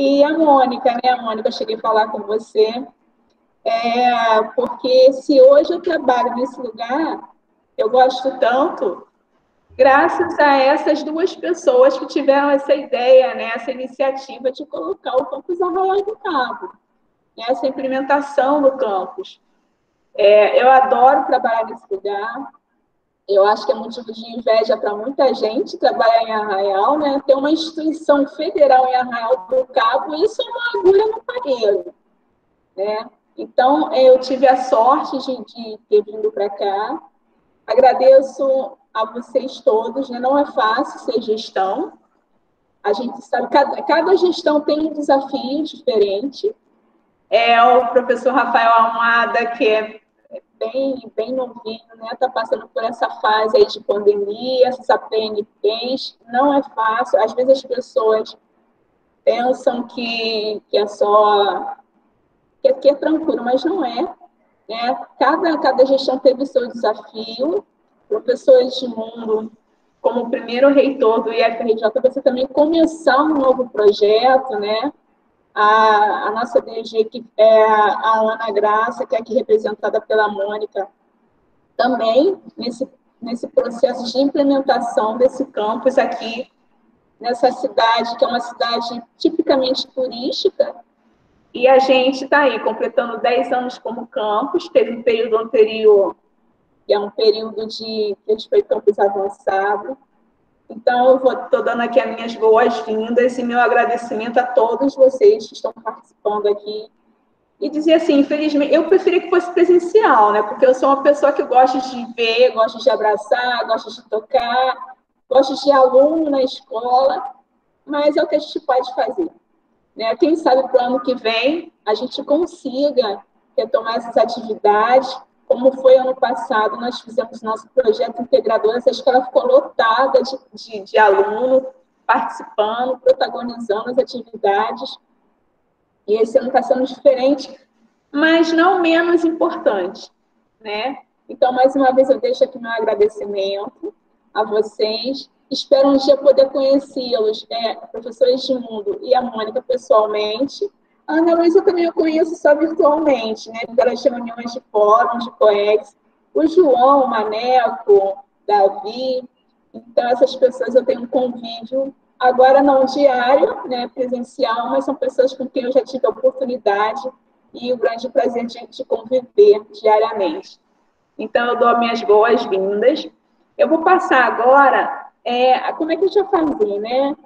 E a Mônica, né? A Mônica, eu cheguei a falar com você, porque se hoje eu trabalho nesse lugar, eu gosto tanto, graças a essas duas pessoas que tiveram essa ideia, né? Essa iniciativa de colocar o campus Arraial do Cabo, né? Essa implementação do campus. Eu adoro trabalhar nesse lugar. Eu acho que é motivo de inveja para muita gente trabalhar em Arraial, né? Ter uma instituição federal em Arraial do Cabo, isso é uma agulha no palheiro, né? Então, eu tive a sorte de ter vindo para cá. Agradeço a vocês todos, né? Não é fácil ser gestão. A gente sabe que cada gestão tem um desafio diferente. O professor Rafael Almada, que é bem novinho, né? Está passando por essa fase aí de pandemia, essas APNPs, não é fácil. Às vezes as pessoas pensam que é só que é tranquilo, mas não é. Né? Cada gestão teve o seu desafio. Professor Edmundo, como primeiro reitor do IFRJ, você também começar um novo projeto, né? A nossa DG, que é a Ana Graça, que é aqui representada pela Mônica, também nesse processo de implementação desse campus aqui, nessa cidade, que é uma cidade tipicamente turística, e a gente está aí, completando 10 anos como campus, teve um período anterior, que é um período que a gente foi campus avançado. Então, eu estou dando aqui as minhas boas-vindas e meu agradecimento a todos vocês que estão participando aqui. E dizer assim, infelizmente, eu preferia que fosse presencial, né? Porque eu sou uma pessoa que gosta de ver, gosta de abraçar, gosta de tocar, gosta de aluno na escola, mas é o que a gente pode fazer. Né? Quem sabe para o ano que vem a gente consiga retomar essas atividades, como foi ano passado, nós fizemos nosso projeto integrador, essa escola ficou lotada de aluno participando, protagonizando as atividades, e esse ano está sendo diferente, mas não menos importante, né? Então, mais uma vez, eu deixo aqui meu agradecimento a vocês. Espero um dia poder conhecê-los, professor Edmundo e a Mônica, pessoalmente. A Ana Luísa também eu conheço só virtualmente, né? Pelas reuniões de fórum, de COEX. O João, o Maneco, Davi. Então, essas pessoas eu tenho um convívio, agora não diário, né, presencial, mas são pessoas com quem eu já tive a oportunidade e o grande prazer de conviver diariamente. Então, eu dou minhas boas-vindas. Eu vou passar agora, como é que a gente vai fazer, né?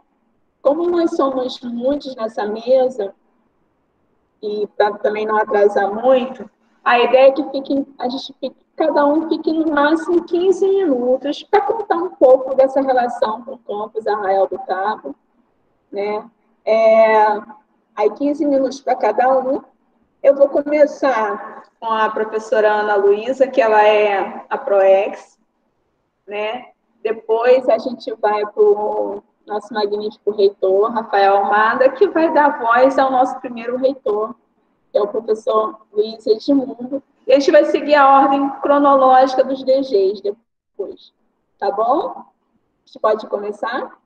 Como nós somos muitos nessa mesa, e para também não atrasar muito, a ideia é que cada um fique no máximo 15 minutos para contar um pouco dessa relação com o campus Arraial do Cabo, né? Aí 15 minutos para cada um. Eu vou começar com a professora Ana Luísa, que ela é a PROEX, né? Depois a gente vai para o nosso magnífico reitor, Rafael Almada, que vai dar voz ao nosso primeiro reitor, que é o professor Luiz Edmundo. E a gente vai seguir a ordem cronológica dos DGs depois. Tá bom? A gente pode começar?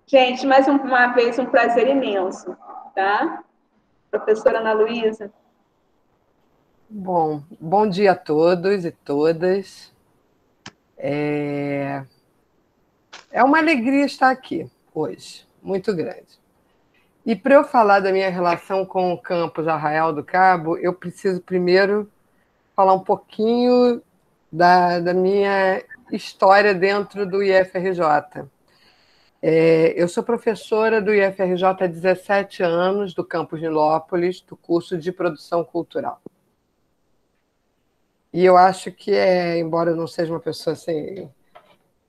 Gente, mais uma vez, um prazer imenso, tá? Professora Ana Luísa. Bom dia a todos e todas. É uma alegria estar aqui hoje, muito grande. E para eu falar da minha relação com o campus Arraial do Cabo, eu preciso primeiro falar um pouquinho da minha história dentro do IFRJ. Eu sou professora do IFRJ há 17 anos, do campus Nilópolis, do curso de Produção Cultural. E eu acho que, embora eu não seja uma pessoa assim,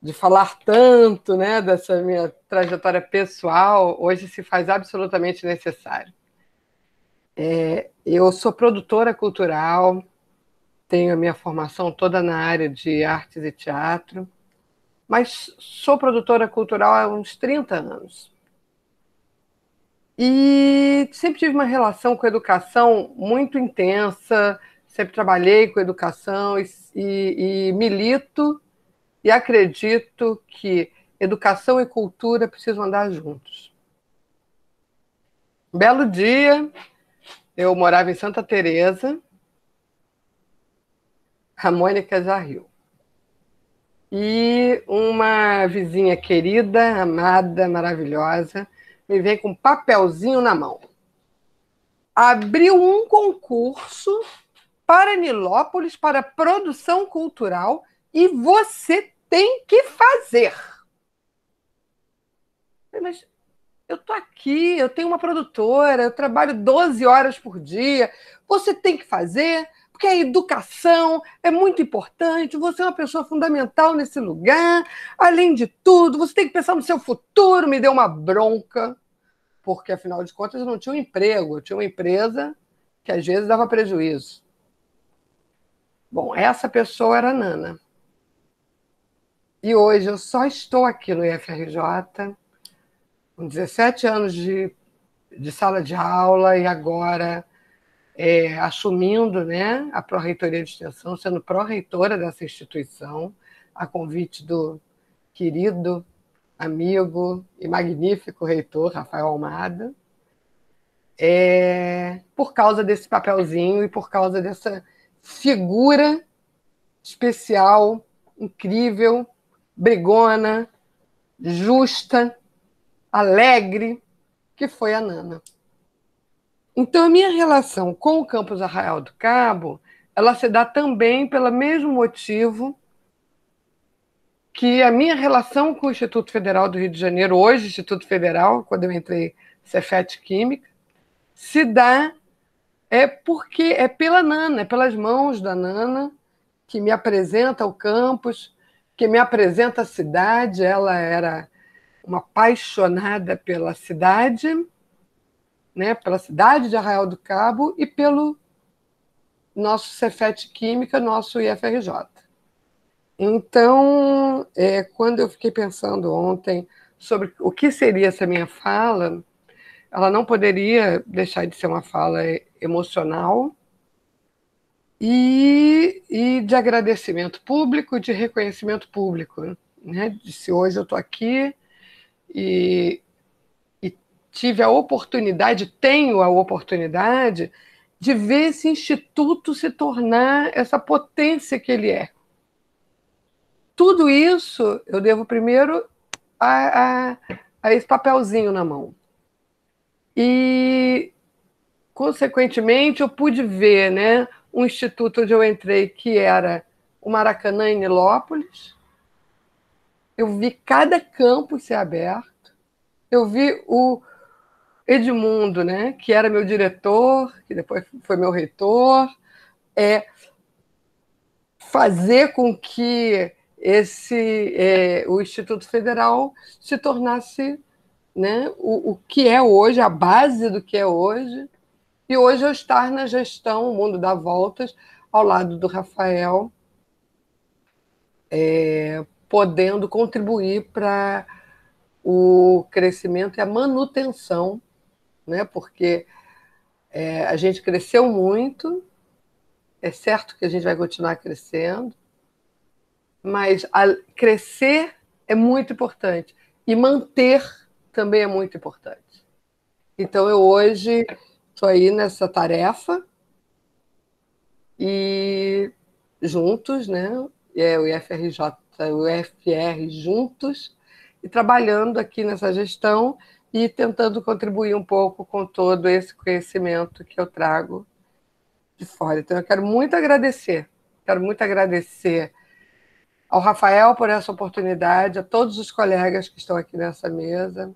de falar tanto, né, dessa minha trajetória pessoal, hoje se faz absolutamente necessário. Eu sou produtora cultural, tenho a minha formação toda na área de artes e teatro, mas sou produtora cultural há uns 30 anos. E sempre tive uma relação com a educação muito intensa, sempre trabalhei com educação e milito e acredito que educação e cultura precisam andar juntos. Um belo dia, eu morava em Santa Teresa, a Mônica já riu. E uma vizinha querida, amada, maravilhosa, me vem com um papelzinho na mão. Abriu um concurso para Nilópolis, para produção cultural, e você tem que fazer. Mas eu estou aqui, eu tenho uma produtora, eu trabalho 12 horas por dia, você tem que fazer, porque a educação é muito importante, você é uma pessoa fundamental nesse lugar, além de tudo, você tem que pensar no seu futuro. Me deu uma bronca, porque, afinal de contas, eu não tinha um emprego, eu tinha uma empresa que, às vezes, dava prejuízo. Bom, essa pessoa era a Nana. E hoje eu só estou aqui no IFRJ, com 17 anos de sala de aula, e agora assumindo, né, a Pró-Reitoria de Extensão, sendo pró-reitora dessa instituição, a convite do querido amigo e magnífico reitor Rafael Almada, por causa desse papelzinho e por causa dessa figura especial, incrível, brigona, justa, alegre, que foi a Nana. Então, a minha relação com o campus Arraial do Cabo, ela se dá também pelo mesmo motivo que a minha relação com o Instituto Federal do Rio de Janeiro, hoje Instituto Federal, quando eu entrei Cefet Química, se dá porque é pela Nana, é pelas mãos da Nana, que me apresenta o campus, que me apresenta a cidade. Ela era uma apaixonada pela cidade, né, pela cidade de Arraial do Cabo e pelo nosso Cefet Química, nosso IFRJ. Então, quando eu fiquei pensando ontem sobre o que seria essa minha fala, ela não poderia deixar de ser uma fala emocional e de agradecimento público, de reconhecimento público, né? De se hoje eu estou aqui e tive a oportunidade, tenho a oportunidade de ver esse instituto se tornar essa potência que ele é. Tudo isso eu devo primeiro a esse papelzinho na mão. E, consequentemente, eu pude ver, né, um instituto onde eu entrei, que era o Maracanã, em Nilópolis. Eu vi cada campus ser aberto. Eu vi o Edmundo, né, que era meu diretor, que depois foi meu reitor, fazer com que o Instituto Federal se tornasse, né, o que é hoje, a base do que é hoje. E hoje eu estar na gestão, o mundo dá voltas, ao lado do Rafael, podendo contribuir para o crescimento e a manutenção, né, porque a gente cresceu muito, é certo que a gente vai continuar crescendo, mas crescer é muito importante e manter também é muito importante. Então, eu hoje estou aí nessa tarefa e juntos, né? O IFRJ, o UFR juntos, e trabalhando aqui nessa gestão e tentando contribuir um pouco com todo esse conhecimento que eu trago de fora. Então, eu quero muito agradecer ao Rafael por essa oportunidade, a todos os colegas que estão aqui nessa mesa,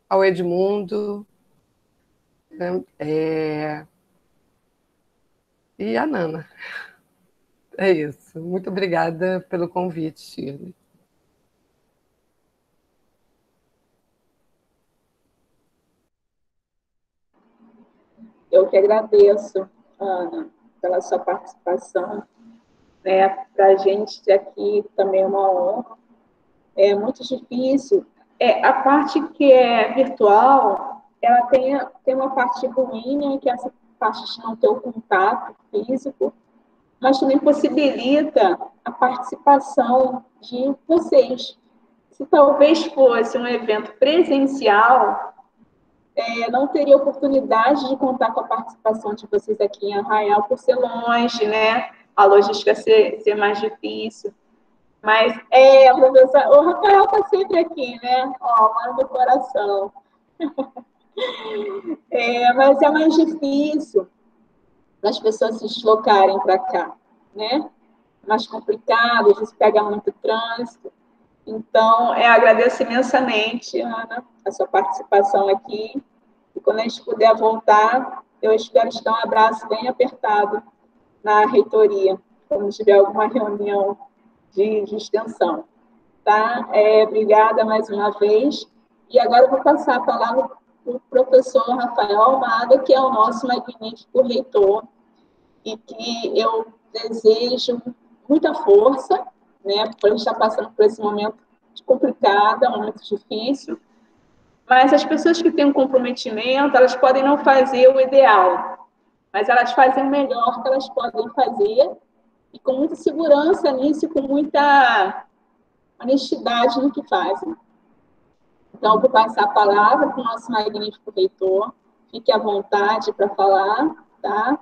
ao Edmundo, né, e a Nana. É isso. Muito obrigada pelo convite, Shirley. Eu que agradeço, Ana, pela sua participação. Né? Para a gente aqui também é uma honra. É muito difícil. A parte que é virtual, ela tem uma parte ruim, né? Que é essa parte de não ter o contato físico, mas também possibilita a participação de vocês. Se talvez fosse um evento presencial, não teria oportunidade de contar com a participação de vocês aqui em Arraial por ser longe, né? A logística ser mais difícil. Mas, professor, o Rafael está sempre aqui, né? Ó, mano do coração. Mas é mais difícil as pessoas se deslocarem para cá, né? Mais complicado, a gente pega muito trânsito. Então, agradeço imensamente, Ana, a sua participação aqui. E quando a gente puder voltar, eu espero te dar um abraço bem apertado na reitoria, quando tiver alguma reunião de extensão. Tá? Obrigada mais uma vez. E agora eu vou passar a palavra para o professor Rafael Almada, que é o nosso magnífico reitor, e que eu desejo muita força, né, porque a gente está passando por esse momento complicado, um momento difícil, mas as pessoas que têm um comprometimento, elas podem não fazer o ideal, mas elas fazem o melhor que elas podem fazer, e com muita segurança nisso, e com muita honestidade no que fazem. Então, eu vou passar a palavra para o nosso magnífico reitor, fique à vontade para falar, tá?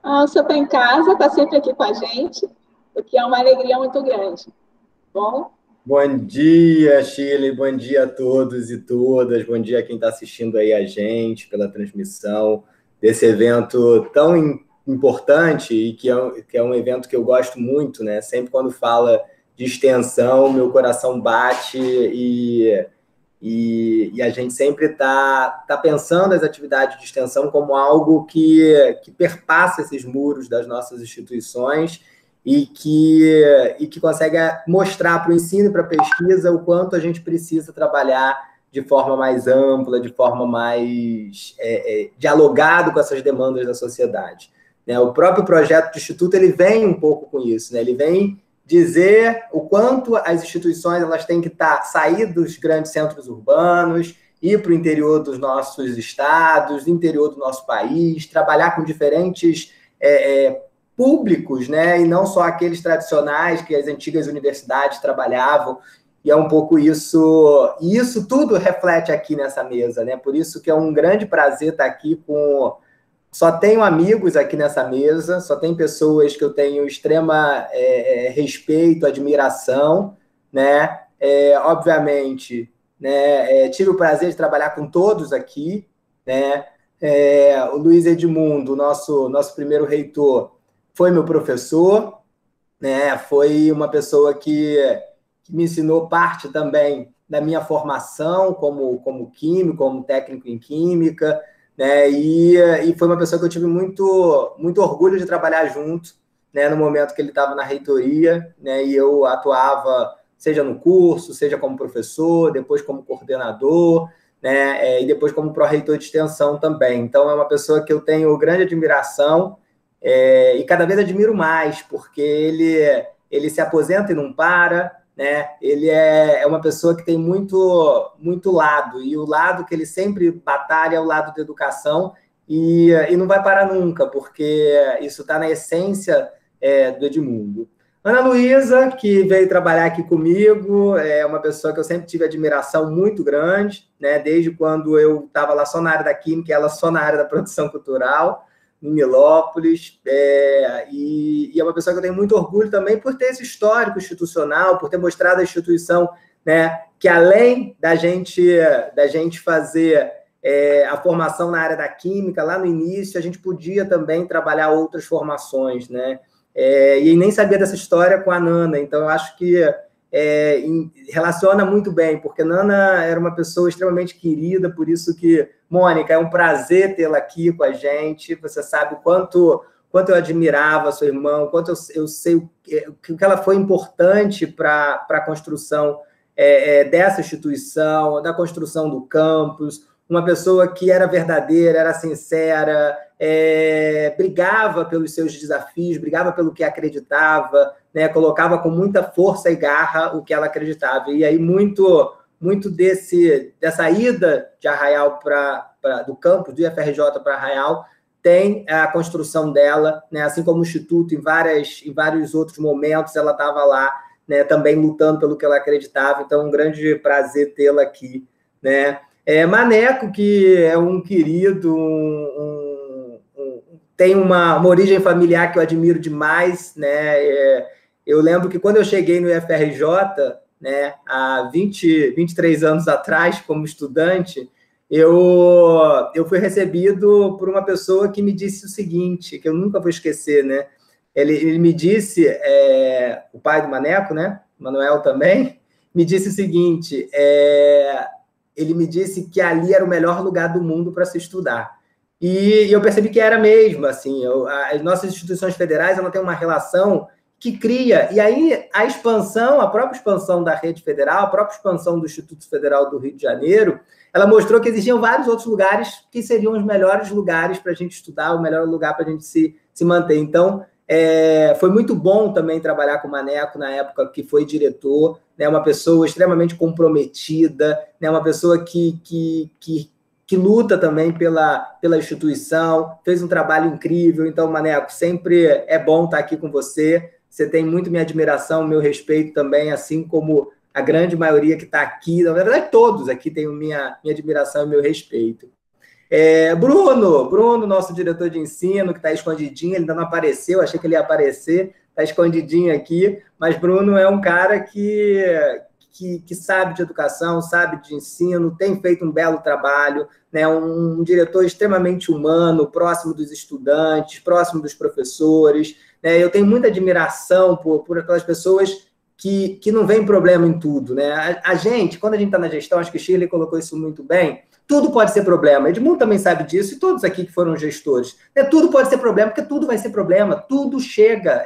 O senhor está em casa, está sempre aqui com a gente, o que é uma alegria muito grande. Bom? Bom dia, Shirley, bom dia a todos e todas, bom dia a quem está assistindo aí a gente pela transmissão desse evento tão importante e que é um evento que eu gosto muito, né? Sempre quando fala de extensão, meu coração bate e a gente sempre está pensando as atividades de extensão como algo que perpassa esses muros das nossas instituições e que consegue mostrar para o ensino e para a pesquisa o quanto a gente precisa trabalhar de forma mais ampla, de forma mais dialogado com essas demandas da sociedade. Né? O próprio projeto do Instituto ele vem um pouco com isso, né? Ele vem dizer o quanto as instituições elas têm que sair dos grandes centros urbanos, ir para o interior dos nossos estados, do interior do nosso país, trabalhar com diferentes públicos, né? E não só aqueles tradicionais que as antigas universidades trabalhavam, e é um pouco isso, e isso tudo reflete aqui nessa mesa, né? Por isso que é um grande prazer estar aqui só tenho amigos aqui nessa mesa, só tem pessoas que eu tenho extrema respeito, admiração, né? Obviamente, né? Tive o prazer de trabalhar com todos aqui, né? O Luiz Edmundo, nosso primeiro reitor, foi meu professor, né? Foi uma pessoa que me ensinou parte também da minha formação como químico, como técnico em química, né? E foi uma pessoa que eu tive muito, muito orgulho de trabalhar junto, né? No momento que ele estava na reitoria, né? E eu atuava, seja no curso, seja como professor, depois como coordenador, né? E depois como pró-reitor de extensão também. Então, é uma pessoa que eu tenho grande admiração, e cada vez admiro mais, porque ele se aposenta e não para, né? Ele é uma pessoa que tem muito, muito lado, e o lado que ele sempre batalha é o lado da educação, e não vai parar nunca, porque isso está na essência do Edmundo. Ana Luísa, que veio trabalhar aqui comigo, é uma pessoa que eu sempre tive admiração muito grande, né? Desde quando eu estava lá só na área da química, ela só na área da produção cultural, em Milópolis, e é uma pessoa que eu tenho muito orgulho também por ter esse histórico institucional, por ter mostrado a instituição, né, que além da gente fazer a formação na área da química, lá no início, a gente podia também trabalhar outras formações, né? E nem sabia dessa história com a Nana, então eu acho que relaciona muito bem, porque Nana era uma pessoa extremamente querida, por isso que, Mônica, é um prazer tê-la aqui com a gente, você sabe o quanto eu admirava a sua irmã, o quanto eu sei o que ela foi importante para a construção dessa instituição, da construção do campus, uma pessoa que era verdadeira, era sincera, brigava pelos seus desafios, brigava pelo que acreditava, né, colocava com muita força e garra o que ela acreditava. E aí muito dessa ida de Arraial do campus do IFRJ para Arraial tem a construção dela, né, assim como o Instituto, em vários outros momentos, ela estava lá, né, também lutando pelo que ela acreditava. Então, um grande prazer tê-la aqui, né? Maneco, que é um querido, tem uma origem familiar que eu admiro demais, né? Eu lembro que quando eu cheguei no IFRJ, né, há 23 anos atrás, como estudante, eu fui recebido por uma pessoa que me disse o seguinte, que eu nunca vou esquecer, né? Ele me disse, o pai do Maneco, né? Manuel também, me disse o seguinte, ele me disse que ali era o melhor lugar do mundo para se estudar. E eu percebi que era mesmo, assim, as nossas instituições federais, ela tem uma relação que cria, e aí a própria expansão da rede federal, a própria expansão do Instituto Federal do Rio de Janeiro, ela mostrou que existiam vários outros lugares que seriam os melhores lugares para a gente estudar, o melhor lugar para a gente se manter. Então, foi muito bom também trabalhar com o Maneco na época que foi diretor, né, uma pessoa extremamente comprometida, né, uma pessoa que luta também pela instituição, fez um trabalho incrível. Então, Maneco, sempre é bom estar aqui com você. Você tem muito minha admiração, meu respeito também, assim como a grande maioria que está aqui. Na verdade, todos aqui têm minha admiração e meu respeito. Bruno, nosso diretor de ensino, que está escondidinho, ele ainda não apareceu, achei que ele ia aparecer, está escondidinho aqui, mas Bruno é um cara que sabe de educação, sabe de ensino, tem feito um belo trabalho, né? Um diretor extremamente humano, próximo dos estudantes, próximo dos professores, né? Eu tenho muita admiração por aquelas pessoas que não veem problema em tudo, né? A gente, quando a gente está na gestão, acho que Shirley colocou isso muito bem, tudo pode ser problema. Edmundo também sabe disso, e todos aqui que foram gestores. Né? Tudo pode ser problema, porque tudo vai ser problema, tudo chega.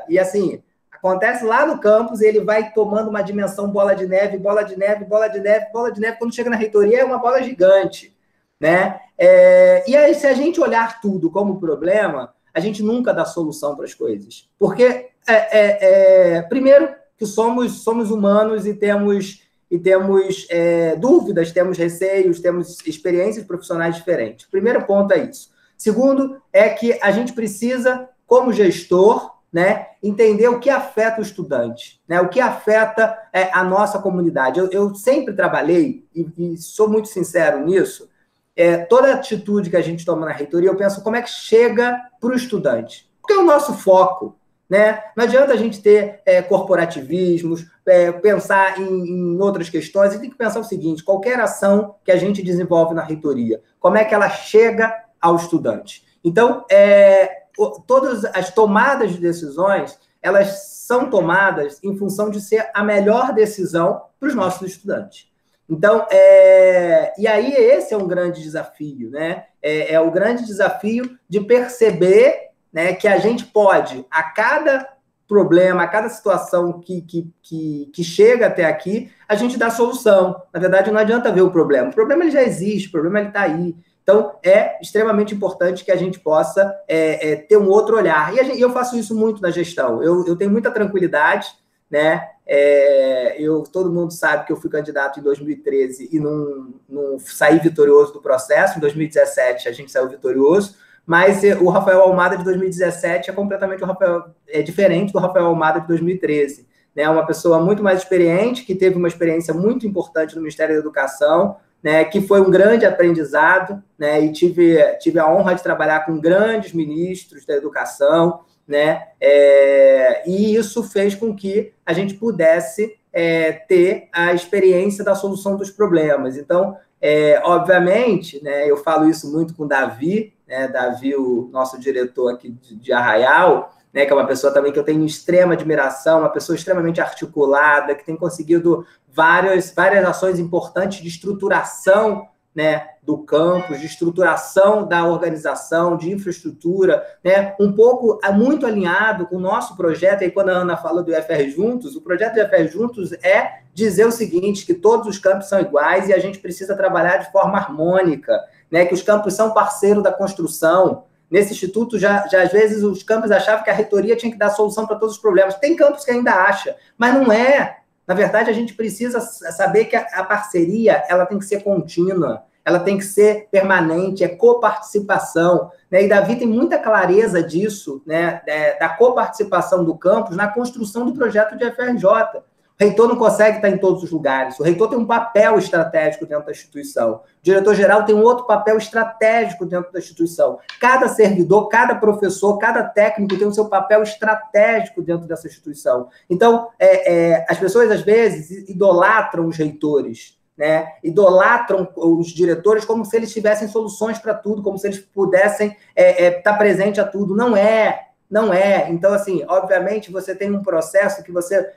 E assim, acontece lá no campus, ele vai tomando uma dimensão bola de neve, bola de neve, bola de neve, bola de neve. Quando chega na reitoria, é uma bola gigante. Né? E aí, se a gente olhar tudo como problema, a gente nunca dá solução para as coisas. Porque, primeiro, que somos humanos e temos dúvidas, temos receios, temos experiências profissionais diferentes. O primeiro ponto é isso. Segundo, é que a gente precisa, como gestor, né, entender o que afeta o estudante, né, o que afeta a nossa comunidade. Eu sempre trabalhei, e sou muito sincero nisso, toda atitude que a gente toma na reitoria, eu penso como é que chega para o estudante. Porque é o nosso foco. Né? Não adianta a gente ter corporativismos, pensar em outras questões, e tem que pensar o seguinte, qualquer ação que a gente desenvolve na reitoria, como é que ela chega ao estudante? Então, todas as tomadas de decisões, elas são tomadas em função de ser a melhor decisão para os nossos estudantes. Então, e aí esse é um grande desafio, né? É o grande desafio de perceber, né, que a gente pode, a cada problema, a cada situação que chega até aqui, a gente dá solução. Na verdade, não adianta ver o problema ele já existe, o problema ele está aí. Então, é extremamente importante que a gente possa ter um outro olhar. E eu faço isso muito na gestão. Eu tenho muita tranquilidade, né? Todo mundo sabe que eu fui candidato em 2013 e não saí vitorioso do processo. Em 2017, a gente saiu vitorioso. Mas o Rafael Almada de 2017 é diferente do Rafael Almada de 2013. Né? Uma pessoa muito mais experiente, que teve uma experiência muito importante no Ministério da Educação, né? Que foi um grande aprendizado, né? E tive a honra de trabalhar com grandes ministros da educação, né? E isso fez com que a gente pudesse ter a experiência da solução dos problemas. Então, obviamente, né, eu falo isso muito com o Davi, né, Davi, o nosso diretor aqui de Arraial, né, que é uma pessoa também que eu tenho extrema admiração, uma pessoa extremamente articulada, que tem conseguido várias ações importantes de estruturação, né, do campus, de estruturação da organização, de infraestrutura, né, um pouco muito alinhado com o nosso projeto. E quando a Ana fala do IFR Juntos, o projeto do IFR Juntos é dizer o seguinte, que todos os campos são iguais e a gente precisa trabalhar de forma harmônica, né, que os campos são parceiro da construção. Nesse instituto, já às vezes, os campos achavam que a reitoria tinha que dar solução para todos os problemas. Tem campos que ainda acham, mas não é. Na verdade, a gente precisa saber que a parceria ela tem que ser contínua, ela tem que ser permanente, é coparticipação. Né? E Davi tem muita clareza disso, né? Da coparticipação do campus na construção do projeto de FRJ. O reitor não consegue estar em todos os lugares. O reitor tem um papel estratégico dentro da instituição. O diretor-geral tem um outro papel estratégico dentro da instituição. Cada servidor, cada professor, cada técnico tem o seu papel estratégico dentro dessa instituição. Então, as pessoas, às vezes, idolatram os reitores, né? Idolatram os diretores como se eles tivessem soluções para tudo, como se eles pudessem estar presente a tudo. Não é. Então, assim, obviamente, você tem um processo que você...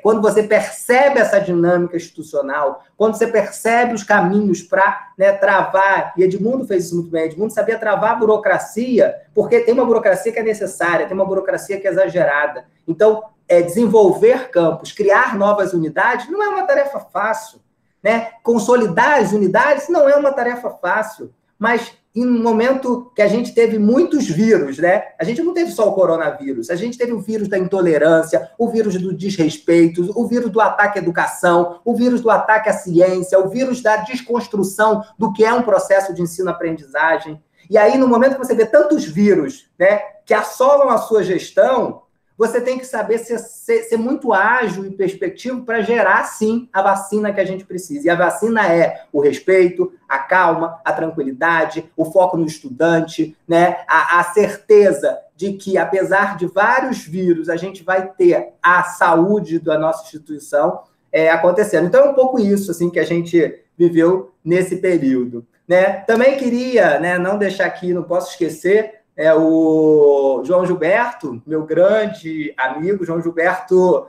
quando você percebe essa dinâmica institucional, quando você percebe os caminhos para, né, travar, e Edmundo fez isso muito bem, Edmundo sabia travar a burocracia, porque tem uma burocracia que é necessária, tem uma burocracia que é exagerada. Então, desenvolver campos, criar novas unidades, não é uma tarefa fácil, né? Consolidar as unidades não é uma tarefa fácil, mas em um momento que a gente teve muitos vírus, né? A gente não teve só o coronavírus, a gente teve o vírus da intolerância, o vírus do desrespeito, o vírus do ataque à educação, o vírus do ataque à ciência, o vírus da desconstrução do que é um processo de ensino-aprendizagem. E aí, no momento que você vê tantos vírus, né, que assolam a sua gestão, você tem que saber ser muito ágil e perspectivo para gerar, sim, a vacina que a gente precisa. E a vacina é o respeito, a calma, a tranquilidade, o foco no estudante, né? A certeza de que, apesar de vários vírus, a gente vai ter a saúde da nossa instituição acontecendo. Então, é um pouco isso assim, que a gente viveu nesse período, né? Também queria, né, não deixar aqui, não posso esquecer, o João Gilberto, meu grande amigo, João Gilberto,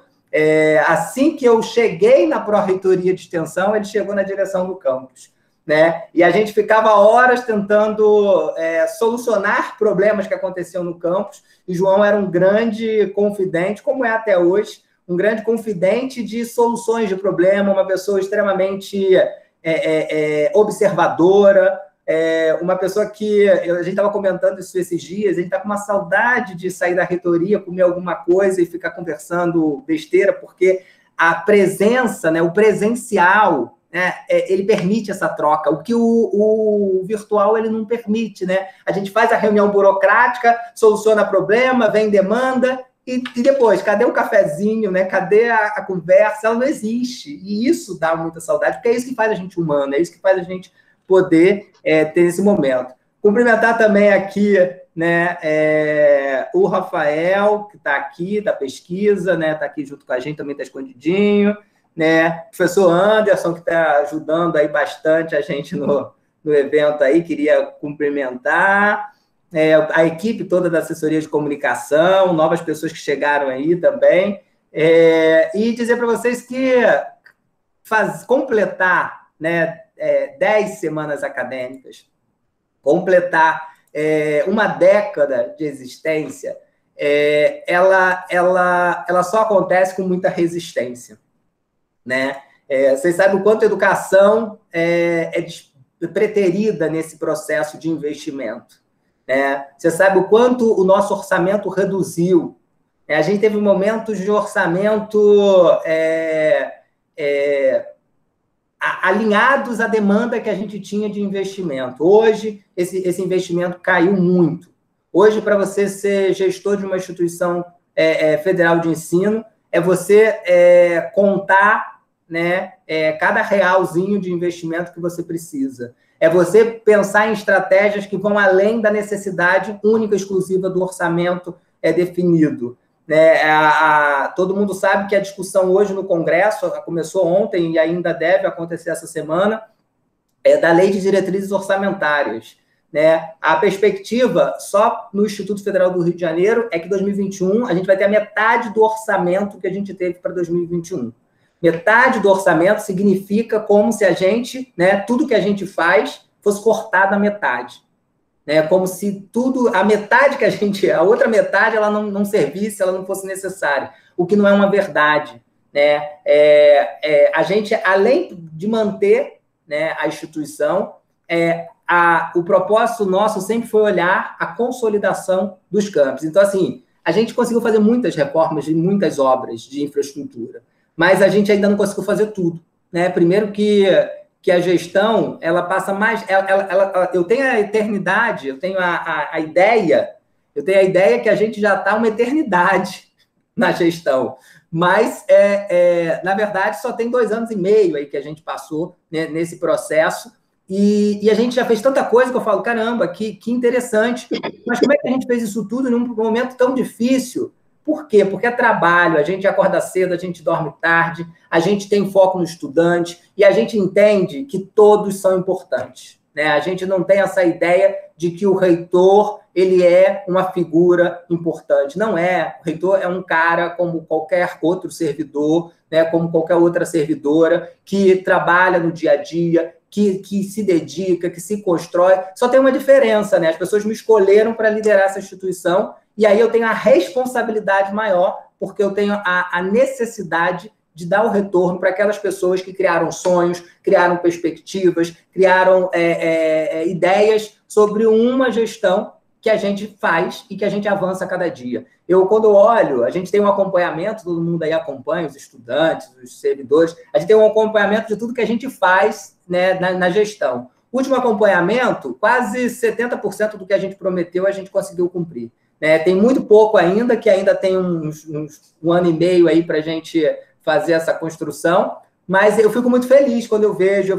assim que eu cheguei na Pró-Reitoria de Extensão, ele chegou na direção do campus, né? E a gente ficava horas tentando solucionar problemas que aconteciam no campus, e João era um grande confidente, como é até hoje, um grande confidente de soluções de problema, uma pessoa extremamente observadora, uma pessoa que, a gente estava comentando isso esses dias, a gente está com uma saudade de sair da reitoria, comer alguma coisa e ficar conversando besteira, porque a presença, né, o presencial, né, ele permite essa troca, o que o virtual ele não permite, né? A gente faz a reunião burocrática, soluciona problema, vem demanda, e depois, cadê o cafezinho, né? Cadê a conversa? Ela não existe, e isso dá muita saudade, porque é isso que faz a gente humano, é isso que faz a gente poder ter esse momento. Cumprimentar também aqui, né, o Rafael, que está aqui, da pesquisa, né, está aqui junto com a gente, também está escondidinho, né, o professor Anderson, que está ajudando aí bastante a gente no evento aí, queria cumprimentar, a equipe toda da assessoria de comunicação, novas pessoas que chegaram aí também, e dizer para vocês que completar, né, 10 semanas acadêmicas, completar uma década de existência, ela só acontece com muita resistência, né? Vocês sabem o quanto a educação é preterida nesse processo de investimento, né? Você sabe o quanto o nosso orçamento reduziu. A gente teve momentos de orçamento alinhados à demanda que a gente tinha de investimento. Hoje, esse investimento caiu muito. Hoje, para você ser gestor de uma instituição federal de ensino, você contar, né, cada realzinho de investimento que você precisa. É você pensar em estratégias que vão além da necessidade única e exclusiva do orçamento definido. Todo mundo sabe que a discussão hoje no Congresso, começou ontem e ainda deve acontecer essa semana, da Lei de Diretrizes Orçamentárias, né? A perspectiva, só no Instituto Federal do Rio de Janeiro, é que em 2021 a gente vai ter a metade do orçamento que a gente teve para 2021. Metade do orçamento significa como se a gente, né, tudo que a gente faz fosse cortado à metade. Como se a metade que a outra metade, ela não servisse, ela não fosse necessária, o que não é uma verdade, né? A gente, além de manter, né, a instituição, o propósito nosso sempre foi olhar a consolidação dos campos. Então, assim, a gente conseguiu fazer muitas reformas de muitas obras de infraestrutura, mas a gente ainda não conseguiu fazer tudo, né? Primeiro que a gestão, ela passa mais... eu tenho a eternidade, eu tenho a ideia que a gente já está uma eternidade na gestão. Mas, na verdade, só tem 2 anos e meio aí que a gente passou, né, nesse processo, e a gente já fez tanta coisa que eu falo, caramba, que interessante, mas como é que a gente fez isso tudo num momento tão difícil? Por quê? Porque é trabalho, a gente acorda cedo, a gente dorme tarde, a gente tem foco no estudante, e a gente entende que todos são importantes, né? A gente não tem essa ideia de que o reitor ele é uma figura importante. Não é. O reitor é um cara como qualquer outro servidor, né, como qualquer outra servidora, que trabalha no dia a dia, que se dedica, que se constrói. Só tem uma diferença, né? As pessoas me escolheram para liderar essa instituição, e aí eu tenho a responsabilidade maior, porque eu tenho a necessidade de dar o retorno para aquelas pessoas que criaram sonhos, criaram perspectivas, criaram ideias sobre uma gestão que a gente faz e que a gente avança a cada dia. Quando eu olho, a gente tem um acompanhamento, todo mundo aí acompanha, os estudantes, os servidores, a gente tem um acompanhamento de tudo que a gente faz, né, na gestão. O último acompanhamento, quase 70% do que a gente prometeu, a gente conseguiu cumprir. Tem muito pouco ainda, que ainda tem um ano e meio aí para a gente fazer essa construção, mas eu fico muito feliz quando eu vejo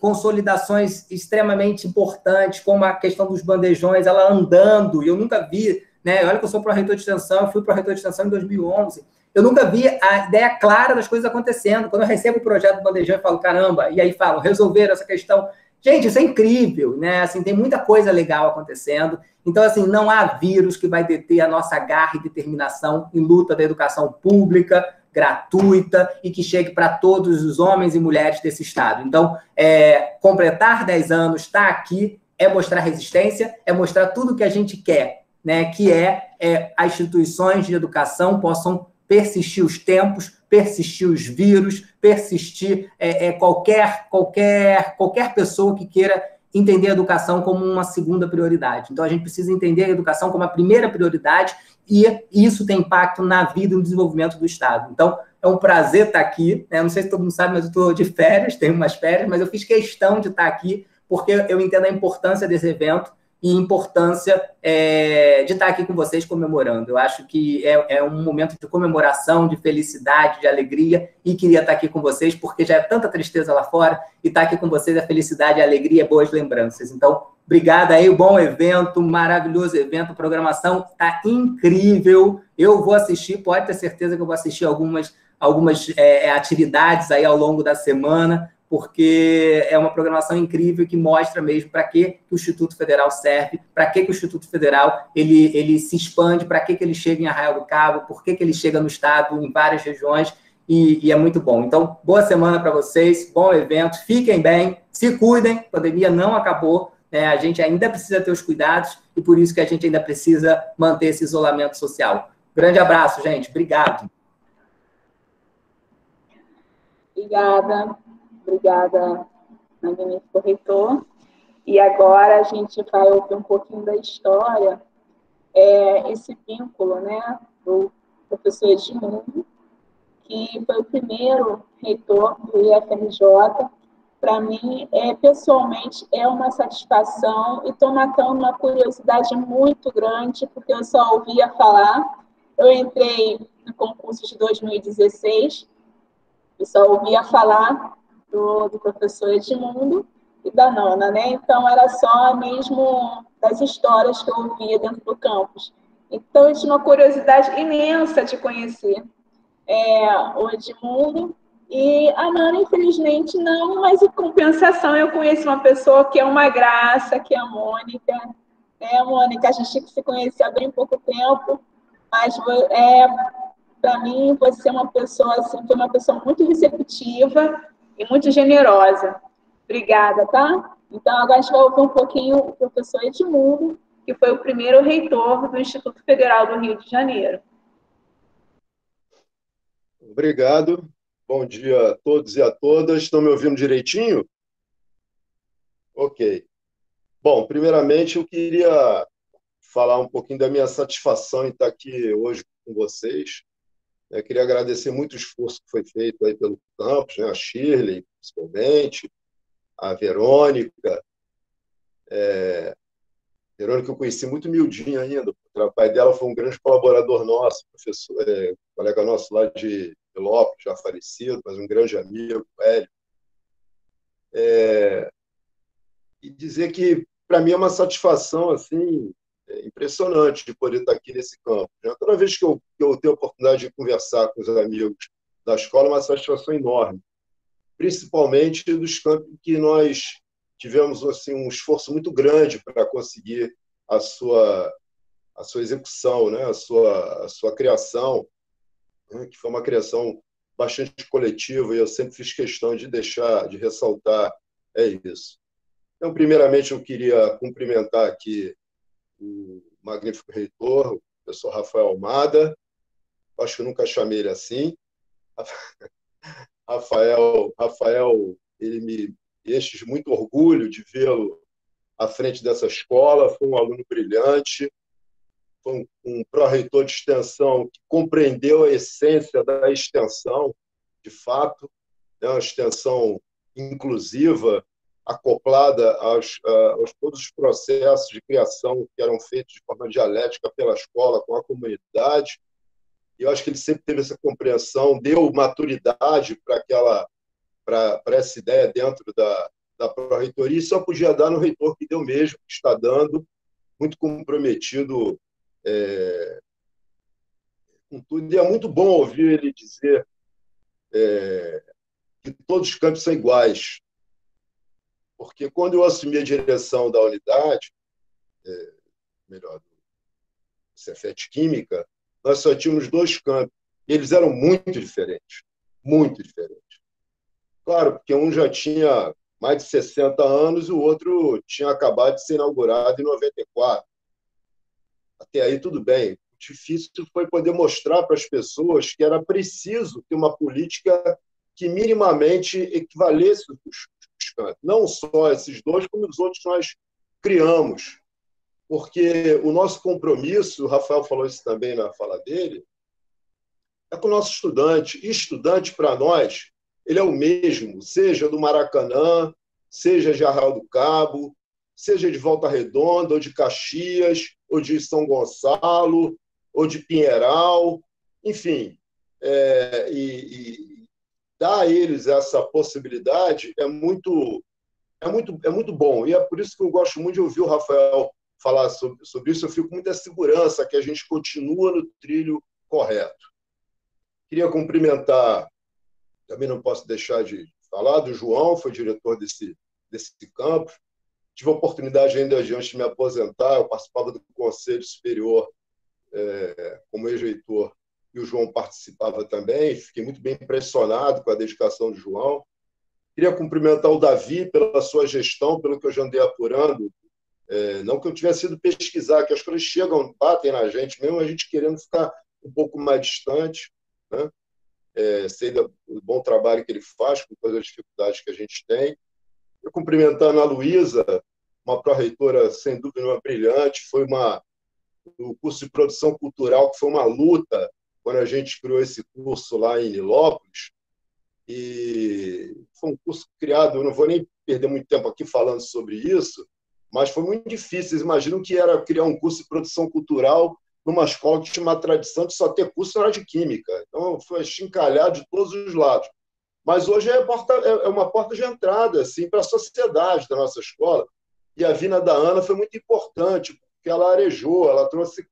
consolidações extremamente importantes, como a questão dos bandejões, ela andando, e eu nunca vi, né? Olha que eu sou pró-reitor de extensão, eu fui pró-reitor de extensão em 2011, eu nunca vi a ideia clara das coisas acontecendo. Quando eu recebo o projeto do bandejão, eu falo, caramba, e aí falo, resolveram essa questão. Gente, isso é incrível, né? Assim, tem muita coisa legal acontecendo. Então, assim, não há vírus que vai deter a nossa garra e determinação em luta da educação pública, gratuita e que chegue para todos os homens e mulheres desse Estado. Então, completar 10 anos, estar aqui, é mostrar resistência, é mostrar tudo o que a gente quer, né? Que as instituições de educação possam persistir os tempos, persistir os vírus, persistir qualquer pessoa que queira entender a educação como uma segunda prioridade. Então, a gente precisa entender a educação como a primeira prioridade e isso tem impacto na vida e no desenvolvimento do Estado. Então, é um prazer estar aqui. Não sei se todo mundo sabe, mas eu estou de férias, tenho umas férias, mas eu fiz questão de estar aqui porque eu entendo a importância desse evento e a importância de estar aqui com vocês comemorando. Eu acho que é um momento de comemoração, de felicidade, de alegria, e queria estar aqui com vocês, porque já é tanta tristeza lá fora, e estar aqui com vocês é felicidade, alegria, boas lembranças. Então, obrigado aí, bom evento, maravilhoso evento, a programação está incrível, eu vou assistir, pode ter certeza que eu vou assistir algumas atividades aí ao longo da semana, porque é uma programação incrível que mostra mesmo para que o Instituto Federal serve, para que o Instituto Federal ele se expande, para que ele chega em Arraial do Cabo, por que ele chega no Estado, em várias regiões, e é muito bom. Então, boa semana para vocês, bom evento, fiquem bem, se cuidem, a pandemia não acabou, né? A gente ainda precisa ter os cuidados, e por isso que a gente ainda precisa manter esse isolamento social. Grande abraço, gente, obrigado. Obrigada, magnífico reitor. E agora a gente vai ouvir um pouquinho da história, esse vínculo, né, do professor Edmundo, que foi o primeiro reitor do IFRJ. Para mim, pessoalmente, é uma satisfação e estou matando uma curiosidade muito grande, porque eu só ouvia falar. Eu entrei no concurso de 2016, eu só ouvia falar do professor Edmundo e da Nana, né? Então, era só mesmo das histórias que eu ouvia dentro do campus. Então, eu tinha uma curiosidade imensa de conhecer o Edmundo, e a Nana, infelizmente, não, mas em compensação, eu conheci uma pessoa que é uma graça, que é a Mônica. A Mônica, a gente se conhecia há bem pouco tempo, mas para mim, você é uma pessoa, assim, foi uma pessoa muito receptiva e muito generosa. Obrigada, tá? Então, agora a gente vai ouvir um pouquinho o professor Edmundo, que foi o primeiro reitor do Instituto Federal do Rio de Janeiro. Obrigado. Bom dia a todos e a todas. Estão me ouvindo direitinho? Ok. Bom, primeiramente, eu queria falar um pouquinho da minha satisfação em estar aqui hoje com vocês. Eu queria agradecer muito o esforço que foi feito aí pelo campus, né? A Shirley, principalmente, a Verônica. Verônica eu conheci muito miudinha ainda, outra. O pai dela foi um grande colaborador nosso, professor, colega nosso lá de Lopes, já falecido, mas um grande amigo, velho. E dizer que, para mim, é uma satisfação assim, impressionante de poder estar aqui nesse campo. Toda vez que eu tenho a oportunidade de conversar com os amigos da escola, é uma satisfação enorme, principalmente dos campos que nós tivemos assim, um esforço muito grande para conseguir a sua execução, né? a sua criação, né? Que foi uma criação bastante coletiva, e eu sempre fiz questão de ressaltar isso. Então, primeiramente, eu queria cumprimentar aqui o magnífico reitor, o professor Rafael Almada. Acho que eu nunca chamei ele assim. Rafael, ele me enche muito orgulho de vê-lo à frente dessa escola. Foi um aluno brilhante, foi um pró-reitor de extensão que compreendeu a essência da extensão, de fato, né? Uma extensão inclusiva, acoplada aos todos os processos de criação que eram feitos de forma dialética pela escola com a comunidade. E eu acho que ele sempre teve essa compreensão, deu maturidade para essa ideia dentro da pró-reitoria, e só podia dar no reitor que deu mesmo, que está dando, muito comprometido com tudo. E é muito bom ouvir ele dizer que todos os campos são iguais, porque quando eu assumi a direção da unidade, melhor, do Cefet Química, nós só tínhamos 2 campos, e eles eram muito diferentes, muito diferentes. Claro, porque um já tinha mais de 60 anos e o outro tinha acabado de ser inaugurado em 94. Até aí tudo bem. O difícil foi poder mostrar para as pessoas que era preciso ter uma política que minimamente equivalesse os campos. Não só esses 2, como os outros nós criamos. Porque o nosso compromisso, o Rafael falou isso também na fala dele, é com o nosso estudante. E estudante, para nós, ele é o mesmo, seja do Maracanã, seja de Arraial do Cabo, seja de Volta Redonda, ou de Caxias, ou de São Gonçalo, ou de Pinheiral, enfim. E dar a eles essa possibilidade é muito bom. E é por isso que eu gosto muito de ouvir o Rafael falar sobre isso. Eu fico com muita segurança que a gente continua no trilho correto. Queria cumprimentar, também não posso deixar de falar, do João, foi diretor desse campo. Tive a oportunidade ainda antes de me aposentar, eu participava do Conselho Superior como ex-reitor, e o João participava também. Fiquei muito bem impressionado com a dedicação do João. Queria cumprimentar o Davi pela sua gestão, pelo que eu já andei apurando. Não que eu tivesse ido pesquisar, que as coisas chegam, batem na gente, mesmo a gente querendo ficar um pouco mais distante, né? Sei do bom trabalho que ele faz com todas as dificuldades que a gente tem. Eu cumprimentar a Ana Luísa, uma pró-reitora, sem dúvida, uma brilhante. Foi o curso de produção cultural, que foi uma luta quando a gente criou esse curso lá em Nilópolis. E foi um curso criado, eu não vou nem perder muito tempo aqui falando sobre isso, mas foi muito difícil. Vocês imaginam que era criar um curso de produção cultural numa escola que tinha uma tradição de só ter curso na área de química. Então, foi chincalhado de todos os lados. Mas hoje é uma porta de entrada assim, para a sociedade da nossa escola. E a vinda da Ana foi muito importante, porque ela arejou, ela trouxe